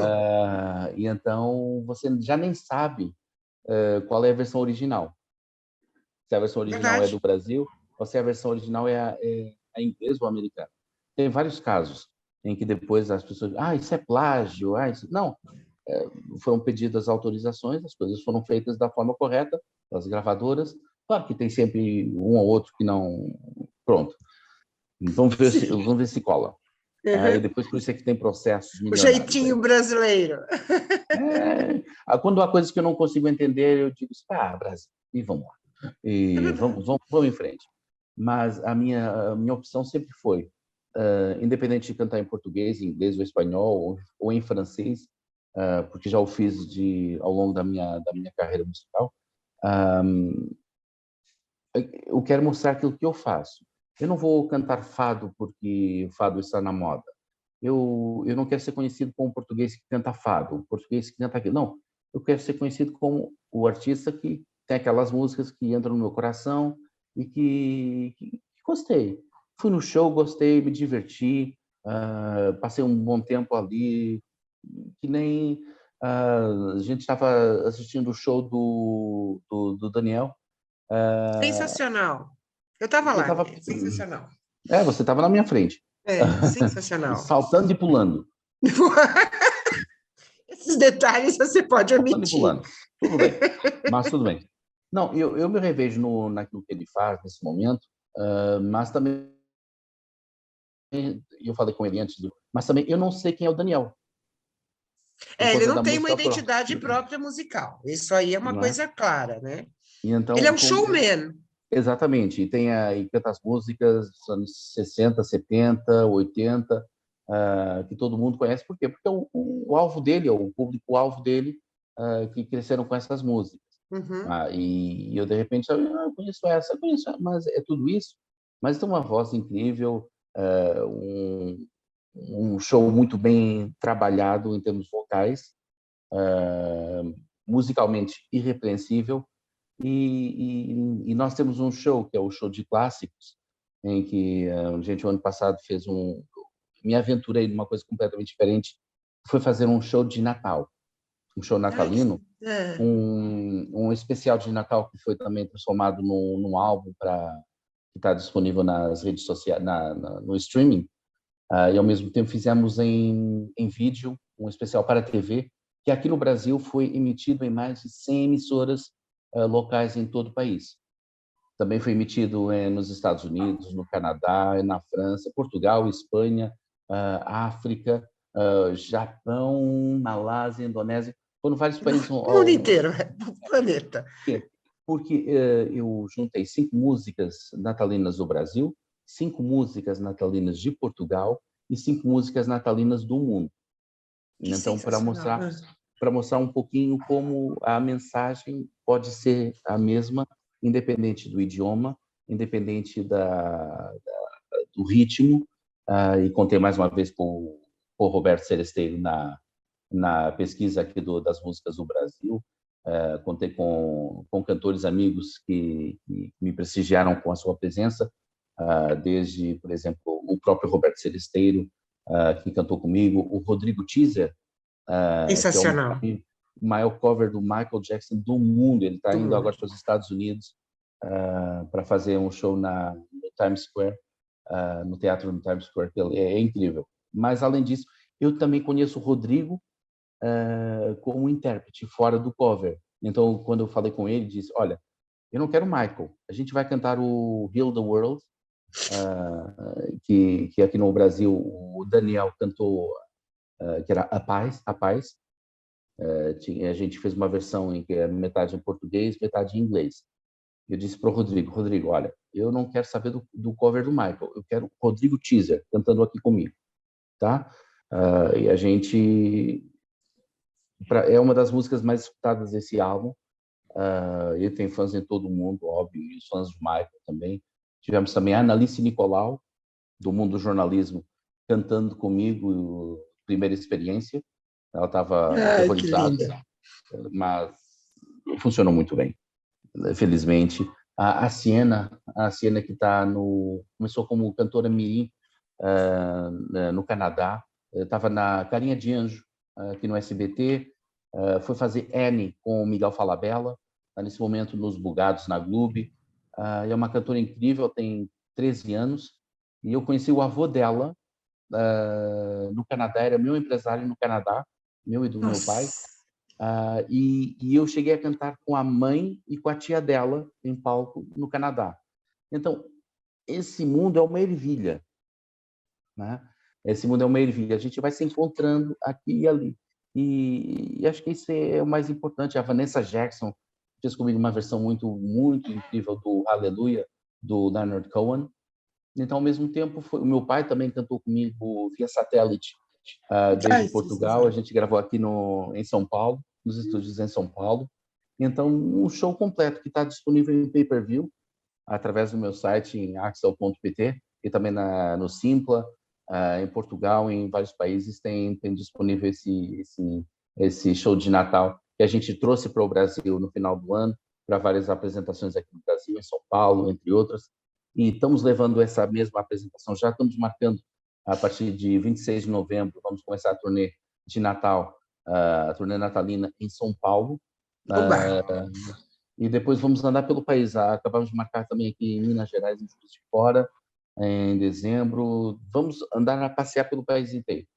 E então você já nem sabe qual é a versão original. Se a versão original é do verdade. Brasil, ou se a versão original é a inglesa ou americana. Tem vários casos em que depois as pessoas, isso é plágio, isso... Não, foram pedidas autorizações, as coisas foram feitas da forma correta, das gravadoras. Claro que tem sempre um ou outro que não... Pronto, Sim. vamos ver se cola. E Uhum. depois por isso é que tem processos O milionários jeitinho aí. brasileiro. Quando há coisas que eu não consigo entender, eu digo, Brasil, e vamos lá. É E verdade. vamos em frente. Mas a minha opção sempre foi, independente de cantar em português, em inglês ou espanhol, ou em francês, porque já o fiz ao longo da minha carreira musical, eu quero mostrar aquilo que eu faço. Eu não vou cantar fado porque o fado está na moda. Eu não quero ser conhecido como o português que canta fado, o português que canta aquilo. Não, eu quero ser conhecido como o artista que tem aquelas músicas que entram no meu coração e que gostei. Fui no show, gostei, me diverti, passei um bom tempo ali, que nem a gente estava assistindo o show do Daniel. Sensacional. Eu estava Eu lá, tava, sensacional. você estava na minha frente, Sensacional. saltando e pulando. Esses detalhes você pode Saltando e omitir. pulando. Tudo bem, mas tudo bem. Não, eu me revejo naquilo que ele faz nesse momento, mas também, eu falei com ele antes, mas também eu não sei quem é o Daniel, por Ele conta não da tem uma música autoral. identidade própria musical. Isso aí é uma Não é? coisa clara, né? E Ele é então, um showman. exatamente, e canta as músicas dos anos 60, 70, 80, que todo mundo conhece. Por quê? Porque o alvo dele, o público-alvo dele, que cresceram com essas músicas. Uhum. E eu, de repente, eu conheço essa, mas é tudo isso. Mas tem uma voz incrível, um show muito bem trabalhado em termos vocais, musicalmente irrepreensível. E nós temos um show, que é o show de clássicos, em que a gente, o ano passado, me aventurei numa coisa completamente diferente, foi fazer um show de Natal, um show Ai, natalino, é. um especial de Natal que foi também transformado num álbum que está disponível nas redes sociais, no streaming, e ao mesmo tempo fizemos em vídeo um especial para a TV, que aqui no Brasil foi emitido em mais de 100 emissoras locais em todo o país. Também foi emitido nos Estados Unidos, no Canadá, na França, Portugal, Espanha, África, Japão, Malásia, Indonésia. Foram vários países O mundo inteiro. planeta. Porque eu juntei 5 músicas natalinas do Brasil, 5 músicas natalinas de Portugal e 5 músicas natalinas do mundo. Que Então, sensacional. para mostrar um pouquinho como a mensagem pode ser a mesma, independente do idioma, independente do ritmo. E contei mais uma vez com o Roberto Celesteiro na pesquisa aqui das músicas do Brasil. Contei com cantores amigos que me prestigiaram com a sua presença, desde, por exemplo, o próprio Roberto Celesteiro, que cantou comigo, o Rodrigo Teaser, que é Sensacional. o maior cover do Michael Jackson do mundo. Ele está indo agora para os Estados Unidos para fazer um show no Times Square, no teatro no Times Square. É incrível. Mas, além disso, eu também conheço o Rodrigo como intérprete fora do cover. Então, quando eu falei com ele, disse: olha, eu não quero Michael, a gente vai cantar o Heal the World, que aqui no Brasil o Daniel cantou, que era A Paz. A gente fez uma versão em que é metade em português, metade em inglês. Eu disse para o Rodrigo, olha, eu não quero saber do cover do Michael, eu quero o Rodrigo Teaser cantando aqui comigo, tá? E a gente... é uma das músicas mais escutadas desse álbum. Ele tem fãs em todo o mundo, óbvio, e os fãs do Michael também. Tivemos também a Analice Nicolau, do mundo do jornalismo, cantando comigo, primeira experiência. Ela estava aterrorizada, mas funcionou muito bem, felizmente. A Siena que começou como cantora mirim no Canadá, estava na Carinha de Anjo, aqui no SBT, foi fazer Annie com o Miguel Falabella, está nesse momento nos Bugados, na Globo. É uma cantora incrível, tem 13 anos, e eu conheci o avô dela no Canadá, era meu empresário no Canadá, meu e do meu pai, e eu cheguei a cantar com a mãe e com a tia dela em palco no Canadá. Então, esse mundo é uma ervilha, né? Esse mundo é uma ervilha, a gente vai se encontrando aqui e ali. E acho que isso é o mais importante. A Vanessa Jackson fez comigo uma versão muito, muito incrível do Hallelujah, do Leonard Cohen. Então, ao mesmo tempo, o meu pai também cantou comigo via satélite, desde Portugal. A gente gravou aqui em São Paulo, nos estúdios em São Paulo. Então, um show completo que está disponível em pay-per-view, através do meu site em axel.pt, e também no Simpla, em Portugal, em vários países tem disponível esse show de Natal que a gente trouxe para o Brasil no final do ano, para várias apresentações aqui no Brasil, em São Paulo, entre outras. E estamos levando essa mesma apresentação, já estamos marcando a partir de 26 de novembro, vamos começar a turnê de Natal, a turnê natalina em São Paulo. E depois vamos andar pelo país. Acabamos de marcar também aqui em Minas Gerais, em Juiz de Fora, em dezembro. Vamos andar a passear pelo país inteiro.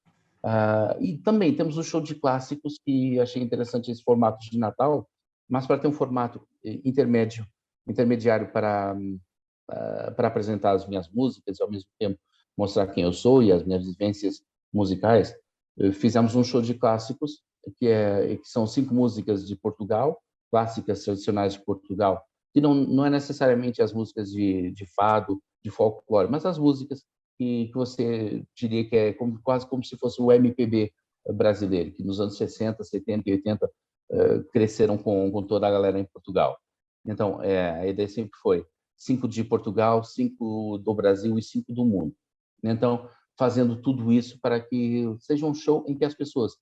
E também temos o show de clássicos, que achei interessante esse formato de Natal, mas para ter um formato intermediário para apresentar as minhas músicas e, ao mesmo tempo, mostrar quem eu sou e as minhas vivências musicais. Fizemos um show de clássicos, que são 5 músicas de Portugal, clássicas tradicionais de Portugal, que não é necessariamente as músicas de fado, de folclore, mas as músicas que você diria que é quase como se fosse o MPB brasileiro, que nos anos 60, 70 e 80 cresceram com toda a galera em Portugal. Então, a ideia sempre foi 5 de Portugal, 5 do Brasil e 5 do mundo. Então, fazendo tudo isso para que seja um show em que as pessoas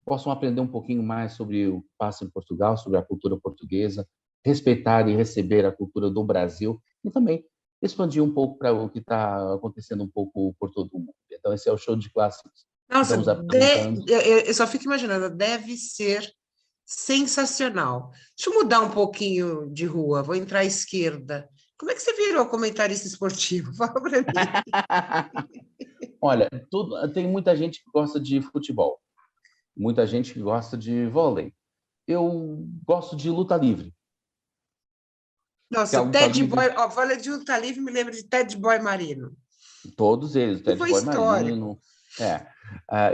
possam aprender um pouquinho mais sobre o que passa em Portugal, sobre a cultura portuguesa, respeitar e receber a cultura do Brasil e também expandir um pouco para o que está acontecendo um pouco por todo o mundo. Então, esse é o show de clássicos. Nossa, Estamos apresentando. eu só fico imaginando, deve ser sensacional. Deixa eu mudar um pouquinho de rua, vou entrar à esquerda. Como é que você virou comentarista esportivo? Fala para mim. Olha, tem muita gente que gosta de futebol, muita gente que gosta de vôlei. Eu gosto de luta livre. Nossa, Ted Boy, ó, fala de luta livre, me lembra de Ted Boy Marino. Todos eles, Que Ted foi Boy histórico. Marino.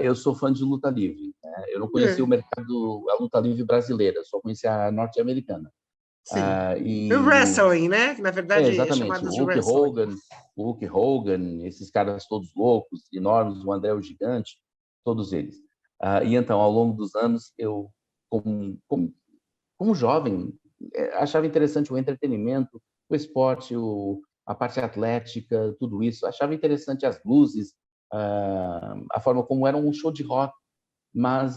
Eu sou fã de luta livre, né? Eu não conheci o mercado, a luta livre brasileira, só conheci a norte-americana. Sim. O E wrestling, né? Que na verdade é exatamente, chamado de wrestling. O Hulk Hogan, esses caras todos loucos, enormes, o André o Gigante, todos eles. E então, ao longo dos anos, eu, como jovem, achava interessante o entretenimento, o esporte, a parte atlética, tudo isso. Achava interessante as luzes, a forma como era um show de rock, mas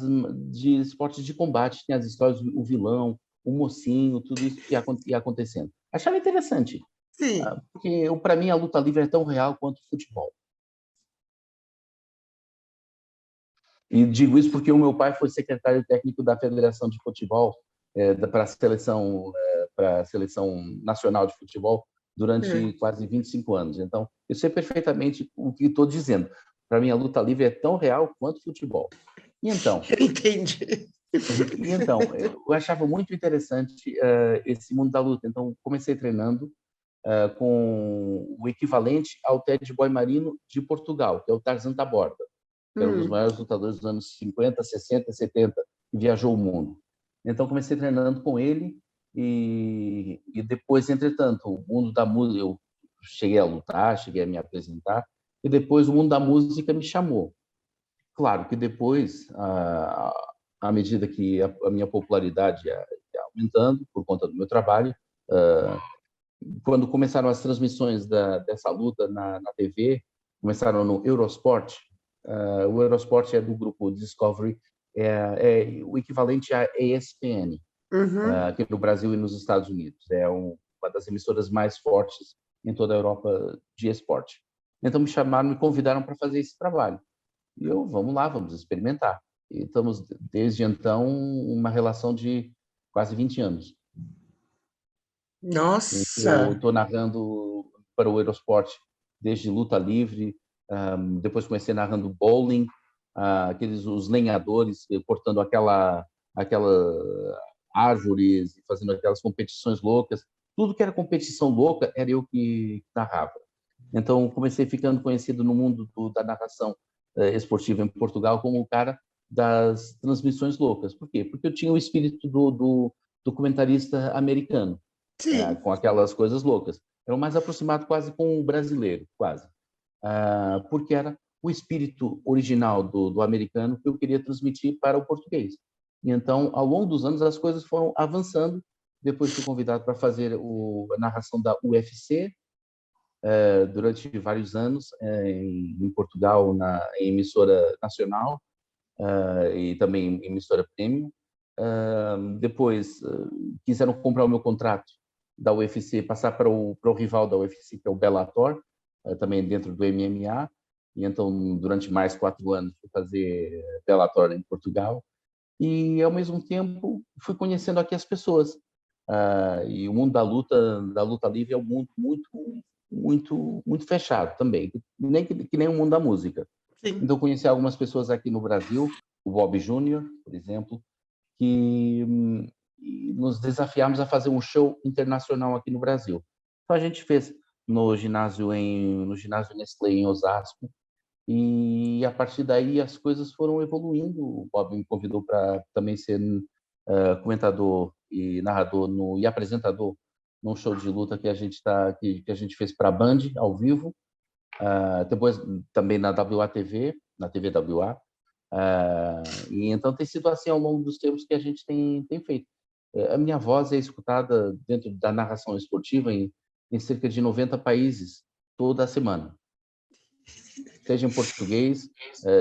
de esportes de combate, tem as histórias, o vilão, o mocinho, tudo isso que ia acontecendo. Achava interessante, Sim. porque para mim a luta livre é tão real quanto o futebol. E digo isso porque o meu pai foi secretário técnico da Federação de Futebol para a seleção nacional de futebol durante quase 25 anos. Então, eu sei perfeitamente o que estou dizendo. Para mim, a luta livre é tão real quanto o futebol. E então, Entendi. eu achava muito interessante esse mundo da luta. Então, comecei treinando com o equivalente ao Ted Boy Marino de Portugal, que é o Tarzan Taborda, que era um dos maiores lutadores dos anos 50, 60, 70, e viajou o mundo. Então, comecei treinando com ele e depois, entretanto, o mundo da música, eu cheguei a lutar, cheguei a me apresentar, e depois o mundo da música me chamou. Claro que depois, à medida que a minha popularidade ia aumentando por conta do meu trabalho, quando começaram as transmissões dessa luta na TV, começaram no Eurosport. O Eurosport é do grupo Discovery, é o equivalente à ESPN, aqui no Brasil e nos Estados Unidos. É uma das emissoras mais fortes em toda a Europa de esporte. Então me chamaram, me convidaram para fazer esse trabalho. E vamos lá, vamos experimentar. E estamos, desde então, uma relação de quase 20 anos. Eu Nossa! estou narrando para o Eurosport desde luta livre, depois comecei narrando bowling, os lenhadores cortando aquela árvores e fazendo aquelas competições loucas. Tudo que era competição louca era eu que narrava. Então comecei ficando conhecido no mundo da narração esportiva em Portugal como o cara das transmissões loucas. Por quê? Porque eu tinha o espírito do comentarista americano, Sim. com aquelas coisas loucas. Era o mais aproximado quase com o brasileiro, quase. Porque era o espírito original do americano que eu queria transmitir para o português. E então, ao longo dos anos, as coisas foram avançando. Depois fui convidado para fazer a narração da UFC, durante vários anos, em Portugal, em emissora nacional, e também em emissora premium. Depois, quiseram comprar o meu contrato da UFC, passar para o rival da UFC, que é o Bellator, também dentro do MMA. E então, durante mais 4 anos, fui fazer Bellator em Portugal. E, ao mesmo tempo, fui conhecendo aqui as pessoas. E o mundo da luta livre é um mundo muito, muito, muito fechado também, que nem o mundo da música. Sim. Então, conheci algumas pessoas aqui no Brasil, o Bob Júnior, por exemplo, que nos desafiamos a fazer um show internacional aqui no Brasil. Então, a gente fez no ginásio Nestlé em Osasco, e a partir daí as coisas foram evoluindo. O Bob me convidou para também ser comentador e narrador e apresentador num show de luta que a gente fez para a Band ao vivo, depois também na WATV, na TV WA. E então tem sido assim ao longo dos tempos que a gente tem feito. A minha voz é escutada dentro da narração esportiva em cerca de 90 países toda semana, seja em português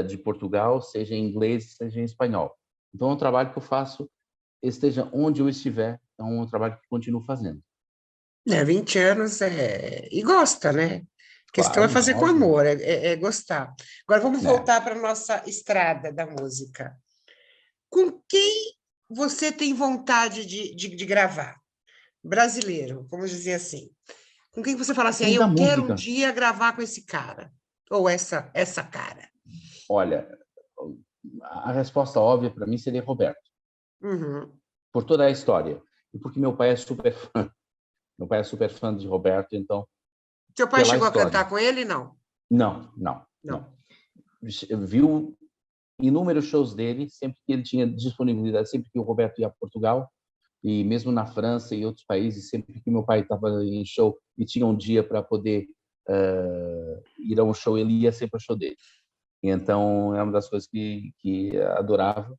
de Portugal, seja em inglês, seja em espanhol. Então é um trabalho que eu faço, esteja onde eu estiver, é um trabalho que continuo fazendo. 20 anos e gosta, né? A questão é Claro, fazer com óbvio. amor, é gostar. Agora vamos Né? voltar para a nossa estrada da música. Com quem você tem vontade de gravar? Brasileiro, vamos dizer assim. Com quem você fala assim, Quem aí da eu quero um música? dia gravar com esse cara, ou essa cara. Olha, a resposta óbvia para mim seria Roberto, Uhum. por toda a história. E porque meu pai é super fã. Meu pai é super fã de Roberto, então, Seu pai pela chegou a história. cantar com ele? Não. Não, não, Não. não. Viu inúmeros shows dele, sempre que ele tinha disponibilidade, sempre que o Roberto ia a Portugal, e mesmo na França e outros países, sempre que meu pai estava em show e tinha um dia para poder ir a um show, ele ia sempre ao show dele. Então, é uma das coisas que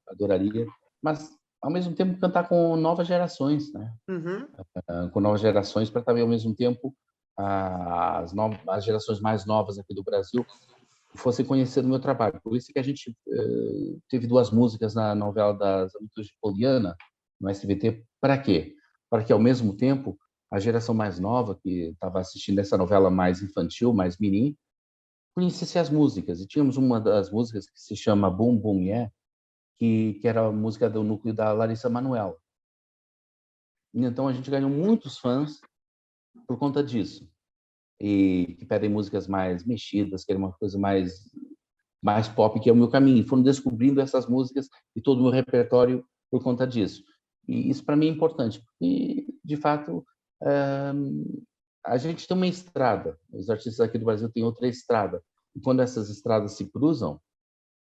adoraria, mas, ao mesmo tempo, cantar com novas gerações, né? Uhum. Com novas gerações, para também, ao mesmo tempo, as gerações mais novas aqui do Brasil fossem conhecer o meu trabalho. Por isso que a gente teve 2 músicas na novela das Aventuras de Poliana, no SBT. Para quê? Para que, ao mesmo tempo, a geração mais nova, que estava assistindo essa novela mais infantil, mais mirim, conhecesse as músicas. E tínhamos uma das músicas que se chama Bum Bum Yeah, que era a música do núcleo da Larissa Manoela. E então a gente ganhou muitos fãs por conta disso. E que pedem músicas mais mexidas, que era uma coisa mais pop, que é o meu caminho. Foram descobrindo essas músicas e todo o meu repertório por conta disso. E isso para mim é importante, porque, de fato, a gente tem uma estrada. Os artistas aqui do Brasil têm outra estrada. E quando essas estradas se cruzam,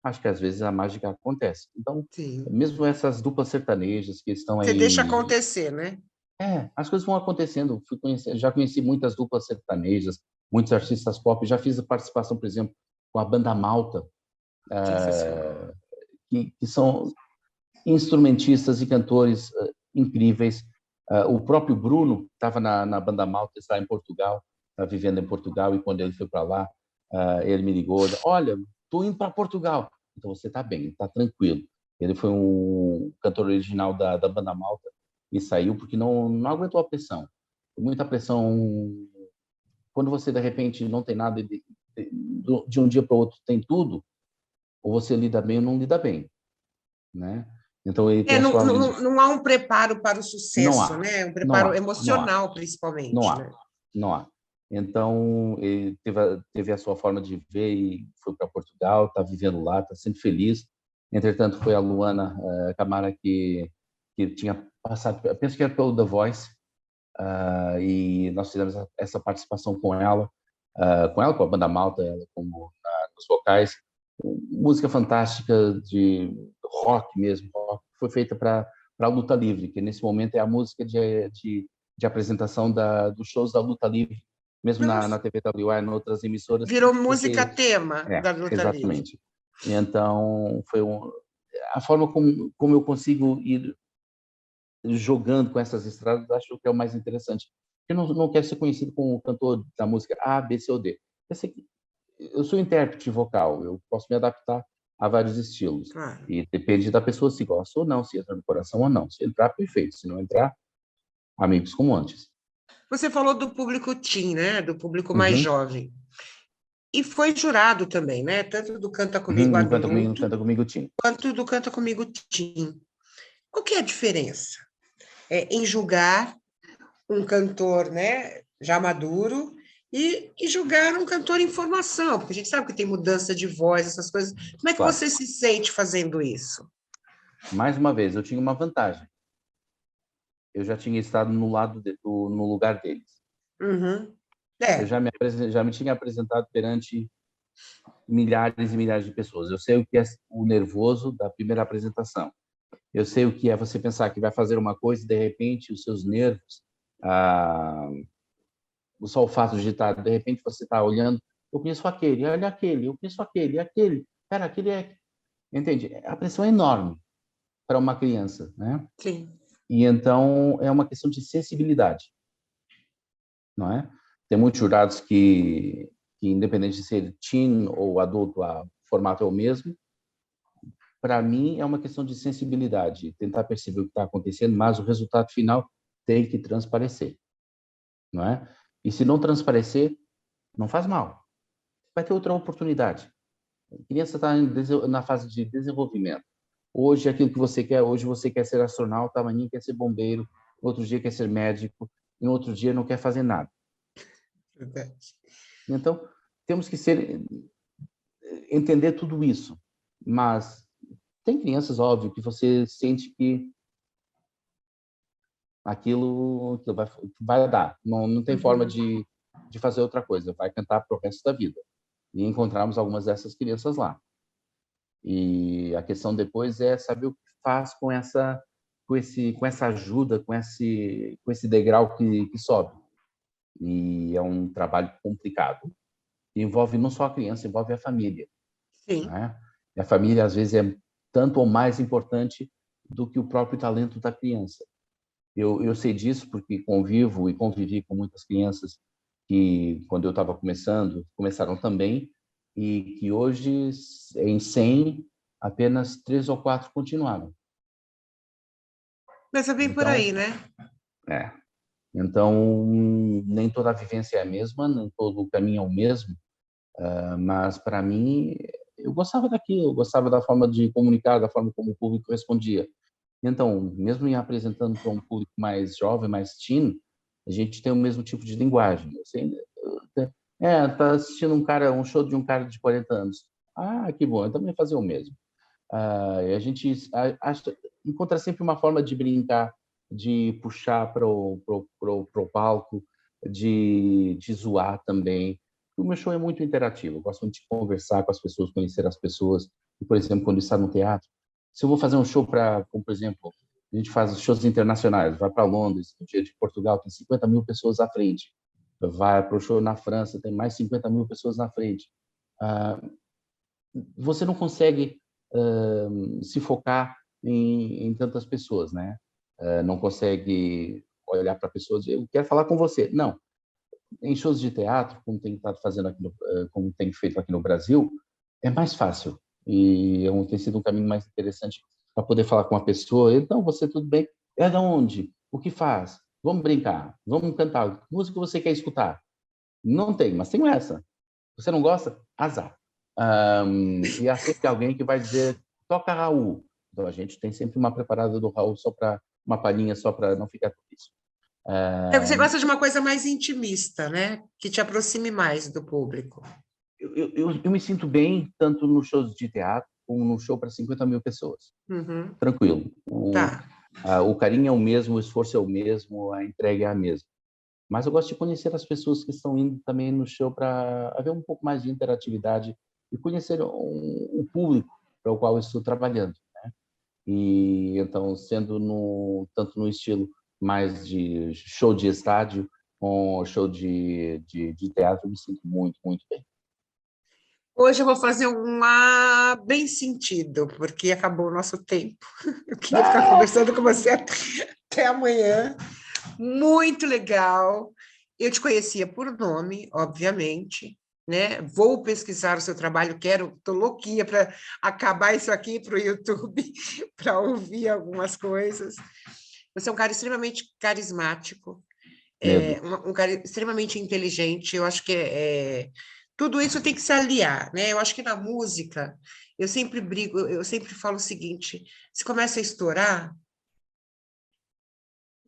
acho que às vezes a mágica acontece. Então, Sim. mesmo essas duplas sertanejas que estão Você deixa aí... acontecer, né? as coisas vão acontecendo. Já conheci muitas duplas sertanejas, muitos artistas pop. Já fiz a participação, por exemplo, com a Banda Malta, Sensacional. que são instrumentistas e cantores incríveis. O próprio Bruno estava na Banda Malta, está em Portugal, está vivendo em Portugal, e quando ele foi para lá, ele me ligou: olha, estou indo para Portugal. Então você está bem, está tranquilo. Ele foi um cantor original da Banda Malta e saiu porque não aguentou a pressão. Muita pressão. Quando você, de repente, não tem nada, de um dia para o outro tem tudo, ou você lida bem ou não lida bem, né? Então ele tem a Não, sua... não há um preparo para o Não sucesso, há, né? Um não preparo há, não há, emocional, não principalmente, há, né? não há. Então ele teve a sua forma de ver e foi para Portugal, está vivendo lá, está sendo feliz. Entretanto, foi a Luana Camara que tinha passado, penso que era pelo The Voice, e nós fizemos essa participação com ela, com a Banda Malta, ela como nos vocais. Música fantástica de rock mesmo, rock, foi feita para a luta livre, que nesse momento é a música de apresentação dos shows da luta livre, mesmo na Nossa, TVWA e em outras emissoras, virou música porque tema da luta livre. exatamente. E então foi a forma como eu consigo ir jogando com essas estradas, acho que é o mais interessante. Eu não quero ser conhecido como cantor da música A, B, C ou D. Eu sou intérprete vocal, eu posso me adaptar a vários estilos. Claro. E depende da pessoa se gosta ou não, se entra no coração ou não. Se entrar, perfeito. Se não entrar, amigos como antes. Você falou do público teen, né? Do público mais Uhum. jovem. E foi jurado também, né? Tanto do Canta Comigo Não Adulto, canta comigo, Tim. quanto do Canta Comigo Teen. Qual que é a diferença? Em julgar um cantor, né, já maduro e julgar um cantor em formação, porque a gente sabe que tem mudança de voz, essas coisas. Como é que Claro. você se sente fazendo isso? Mais uma vez, eu tinha uma vantagem. Eu já tinha estado no lugar deles. Uhum. Eu É, já me tinha apresentado perante milhares e milhares de pessoas. Eu sei o que é o nervoso da primeira apresentação. Eu sei o que é você pensar que vai fazer uma coisa e, de repente, os seus nervos, ah, só o fato de estar, de repente, você está olhando, eu conheço aquele, olha aquele, eu conheço aquele, aquele, cara, aquele é... Entende? A pressão é enorme para uma criança, né? sim. E, então, é uma questão de sensibilidade, não é? Tem muitos jurados que independente de ser teen ou adulto, o formato é o mesmo. Para mim, é uma questão de sensibilidade, tentar perceber o que está acontecendo, mas o resultado final tem que transparecer, não é? E se não transparecer, não faz mal. Vai ter outra oportunidade. A criança está na fase de desenvolvimento. Hoje, aquilo que você quer, hoje você quer ser astronauta, amanhã quer ser bombeiro, outro dia quer ser médico, e no outro dia não quer fazer nada. Verdade. Então, temos que entender tudo isso. Mas tem crianças, óbvio, que você sente que aquilo vai dar. Não tem forma Uhum. de fazer outra coisa. Vai cantar para o resto da vida. E encontramos algumas dessas crianças lá. E a questão depois é saber o que faz com essa ajuda, com esse degrau que sobe. E é um trabalho complicado. Envolve não só a criança, envolve a família, Sim. né? E a família, às vezes, é tanto ou mais importante do que o próprio talento da criança. Eu sei disso porque convivo e convivi com muitas crianças que, quando eu estava começando, começaram também, e que hoje, em 100, apenas 3 ou 4 continuaram. Mas é bem por Então, aí, né? é. Então, nem toda a vivência é a mesma, nem todo o caminho é o mesmo, mas, para mim, eu gostava daquilo, eu gostava da forma de comunicar, da forma como o público respondia. Então, mesmo me apresentando para um público mais jovem, mais teen, a gente tem o mesmo tipo de linguagem. Assim, tá assistindo um show de um cara de 40 anos. Ah, que bom, eu também fazia o mesmo. E a gente encontra sempre uma forma de brincar, de puxar para o palco, de zoar também. O meu show é muito interativo, eu gosto muito de conversar com as pessoas, conhecer as pessoas. E, por exemplo, quando está no teatro, se eu vou fazer um show como, por exemplo, a gente faz shows internacionais, vai para Londres, no dia de Portugal, tem 50 mil pessoas à frente. Vai para o show na França, tem mais 50 mil pessoas na frente. Ah, você não consegue se focar em tantas pessoas, né? Não consegue olhar para pessoas e dizer, eu quero falar com você. Não. Em shows de teatro, como tem feito aqui no Brasil, é mais fácil e tem sido um caminho mais interessante para poder falar com uma pessoa. Então, você tudo bem? É de onde? O que faz? Vamos brincar, vamos cantar. Que música você quer escutar? Não tem, mas tem essa. Você não gosta? Azar. E há sempre alguém que vai dizer, toca Raul. Então, a gente tem sempre uma preparada do Raul, uma palhinha, só para não ficar difícil. Você gosta de uma coisa mais intimista, né? Que te aproxime mais do público. Eu me sinto bem tanto nos shows de teatro como no show para 50 mil pessoas. Uhum. Tranquilo. Tá. O carinho é o mesmo, o esforço é o mesmo, a entrega é a mesma. Mas eu gosto de conhecer as pessoas que estão indo também no show para haver um pouco mais de interatividade e conhecer o público para o qual eu estou trabalhando, né? E então, tanto no estilo mais de show de estádio ou show de teatro, eu me sinto muito, muito bem. Hoje eu vou fazer uma bem sentido, porque acabou o nosso tempo. Eu queria ficar Ah! conversando com você até amanhã. Muito legal. Eu te conhecia por nome, obviamente, né? Vou pesquisar o seu trabalho, estou louquinha para acabar isso aqui para o YouTube, para ouvir algumas coisas. Você é um cara extremamente carismático, Medo. um cara extremamente inteligente. Eu acho que tudo isso tem que se aliar, né? Eu acho que na música, eu sempre brigo, eu sempre falo o seguinte: se começa a estourar,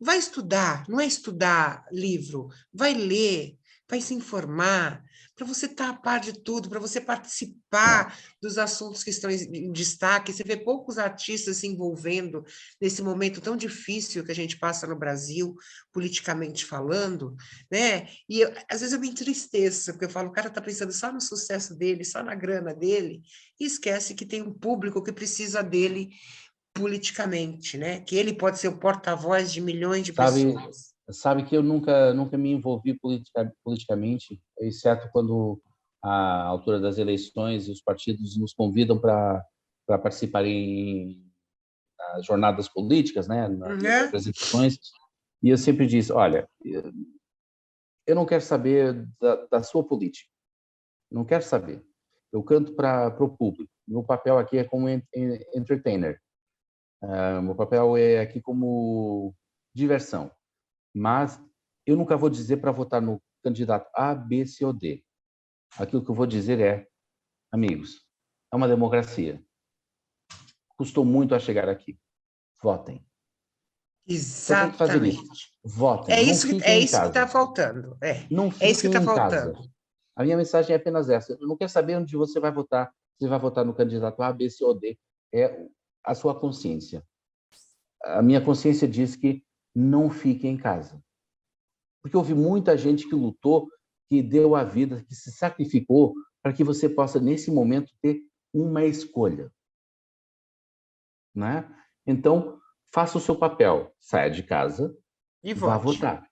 vai estudar, não é estudar livro, vai ler, vai se informar, para você estar a par de tudo, para você É. participar dos assuntos que estão em destaque. Você vê poucos artistas se envolvendo nesse momento tão difícil que a gente passa no Brasil, politicamente falando, né? E às vezes eu me entristeço, porque eu falo, o cara está pensando só no sucesso dele, só na grana dele, e esquece que tem um público que precisa dele politicamente, né? Que ele pode ser o porta-voz de milhões de Sabe, pessoas. sabe que eu nunca me envolvi politicamente, exceto quando a altura das eleições e os partidos nos convidam para participarem nas jornadas políticas, né, nas Né? apresentações. E eu sempre disse, olha, eu não quero saber da sua política, não quero saber. Eu canto para o público. Meu papel aqui é como entertainer. Meu papel é aqui como diversão. Mas eu nunca vou dizer para votar no candidato A, B, C ou D. Aquilo que eu vou dizer é, amigos, é uma democracia. Custou muito a chegar aqui. Votem. Só tem que fazer isso. Exatamente. Votem. Não É fiquem em isso que está casa. faltando. Não É isso que fiquem está em casa. faltando. A minha mensagem é apenas essa. Eu não quero saber onde você vai votar. Você vai votar no candidato A, B, C ou D. É a sua consciência. A minha consciência diz que não fiquem em casa. Porque houve muita gente que lutou, que deu a vida, que se sacrificou para que você possa, nesse momento, ter uma escolha. né? Então, faça o seu papel, saia de casa, E vá vote. votar.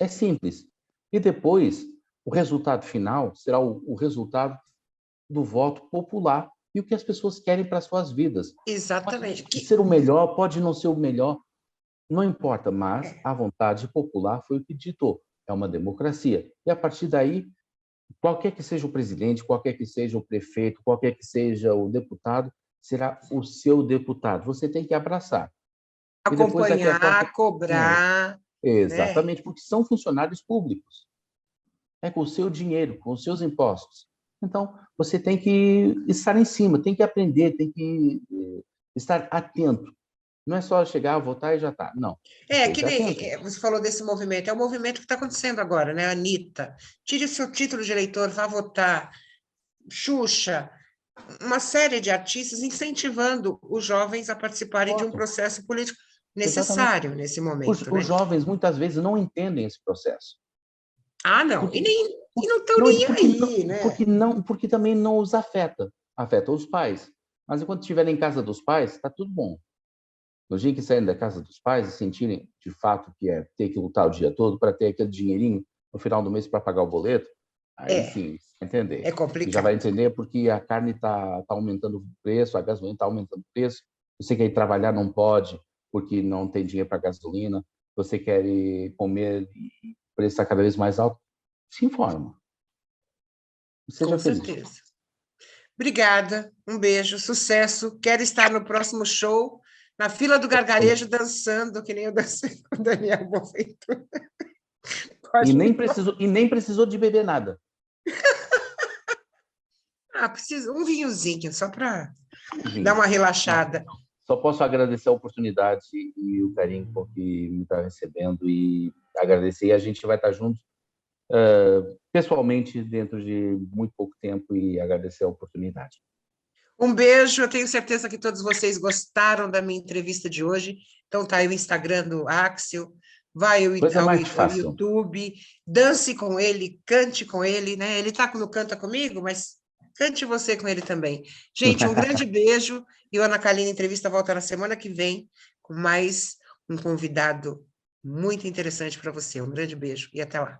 É simples. E depois, o resultado final será o resultado do voto popular e o que as pessoas querem para suas vidas. Exatamente. Pode ser o melhor, pode não ser o melhor, não importa, mas a vontade popular foi o que ditou. É uma democracia. E a partir daí, qualquer que seja o presidente, qualquer que seja o prefeito, qualquer que seja o deputado, será o seu deputado. Você tem que abraçar. E depois daqui a quatro... Acompanhar, cobrar, né? Exatamente, porque são funcionários públicos. É com o seu dinheiro, com os seus impostos. Então, você tem que estar em cima, tem que aprender, tem que estar atento. Não é só chegar, votar e já está. Não. Que Esteja atento. nem você falou desse movimento, é o movimento que está acontecendo agora, né? Anitta, tire seu título de eleitor, vá votar. Xuxa, uma série de artistas incentivando os jovens a participarem de um Voto. processo político Exatamente. necessário nesse Os, momento, os né? jovens, muitas vezes, não entendem esse processo. Ah, não, Porque, e não estão não, nem aí, né? porque também não os afeta. Afeta os pais. Mas enquanto estiverem em casa dos pais, está tudo bom. No dia que saírem da casa dos pais e sentirem, de fato, que é ter que lutar o dia todo para ter aquele dinheirinho no final do mês para pagar o boleto, aí É, sim, vai entender. é E já vai complicado. entender porque a carne está aumentando o preço, a gasolina está aumentando o preço, você quer ir trabalhar, não pode, porque não tem dinheiro para gasolina, você quer ir comer e o preço está cada vez mais alto. Se informa. Com Seja feliz. certeza. Obrigada, um beijo, sucesso. Quero estar no próximo show, na fila do gargarejo, dançando, que nem eu dancei com o Daniel Boaventura. E Pode nem me... precisou de beber nada. preciso um vinhozinho, só para dar Vinho. uma relaxada. Só posso agradecer a oportunidade e o carinho por que me está recebendo e agradecer. E a gente vai estar juntos pessoalmente dentro de muito pouco tempo e agradecer a oportunidade. Um beijo, eu tenho certeza que todos vocês gostaram da minha entrevista de hoje. Então tá aí o Instagram do Axel, vai Coisa mais ao fácil. YouTube, dance com ele, cante com ele, né? Ele tá no Canta Comigo, mas cante você com ele também. Gente, um grande beijo e o Ana Kalina Entrevista volta na semana que vem com mais um convidado muito interessante para você. Um grande beijo e até lá.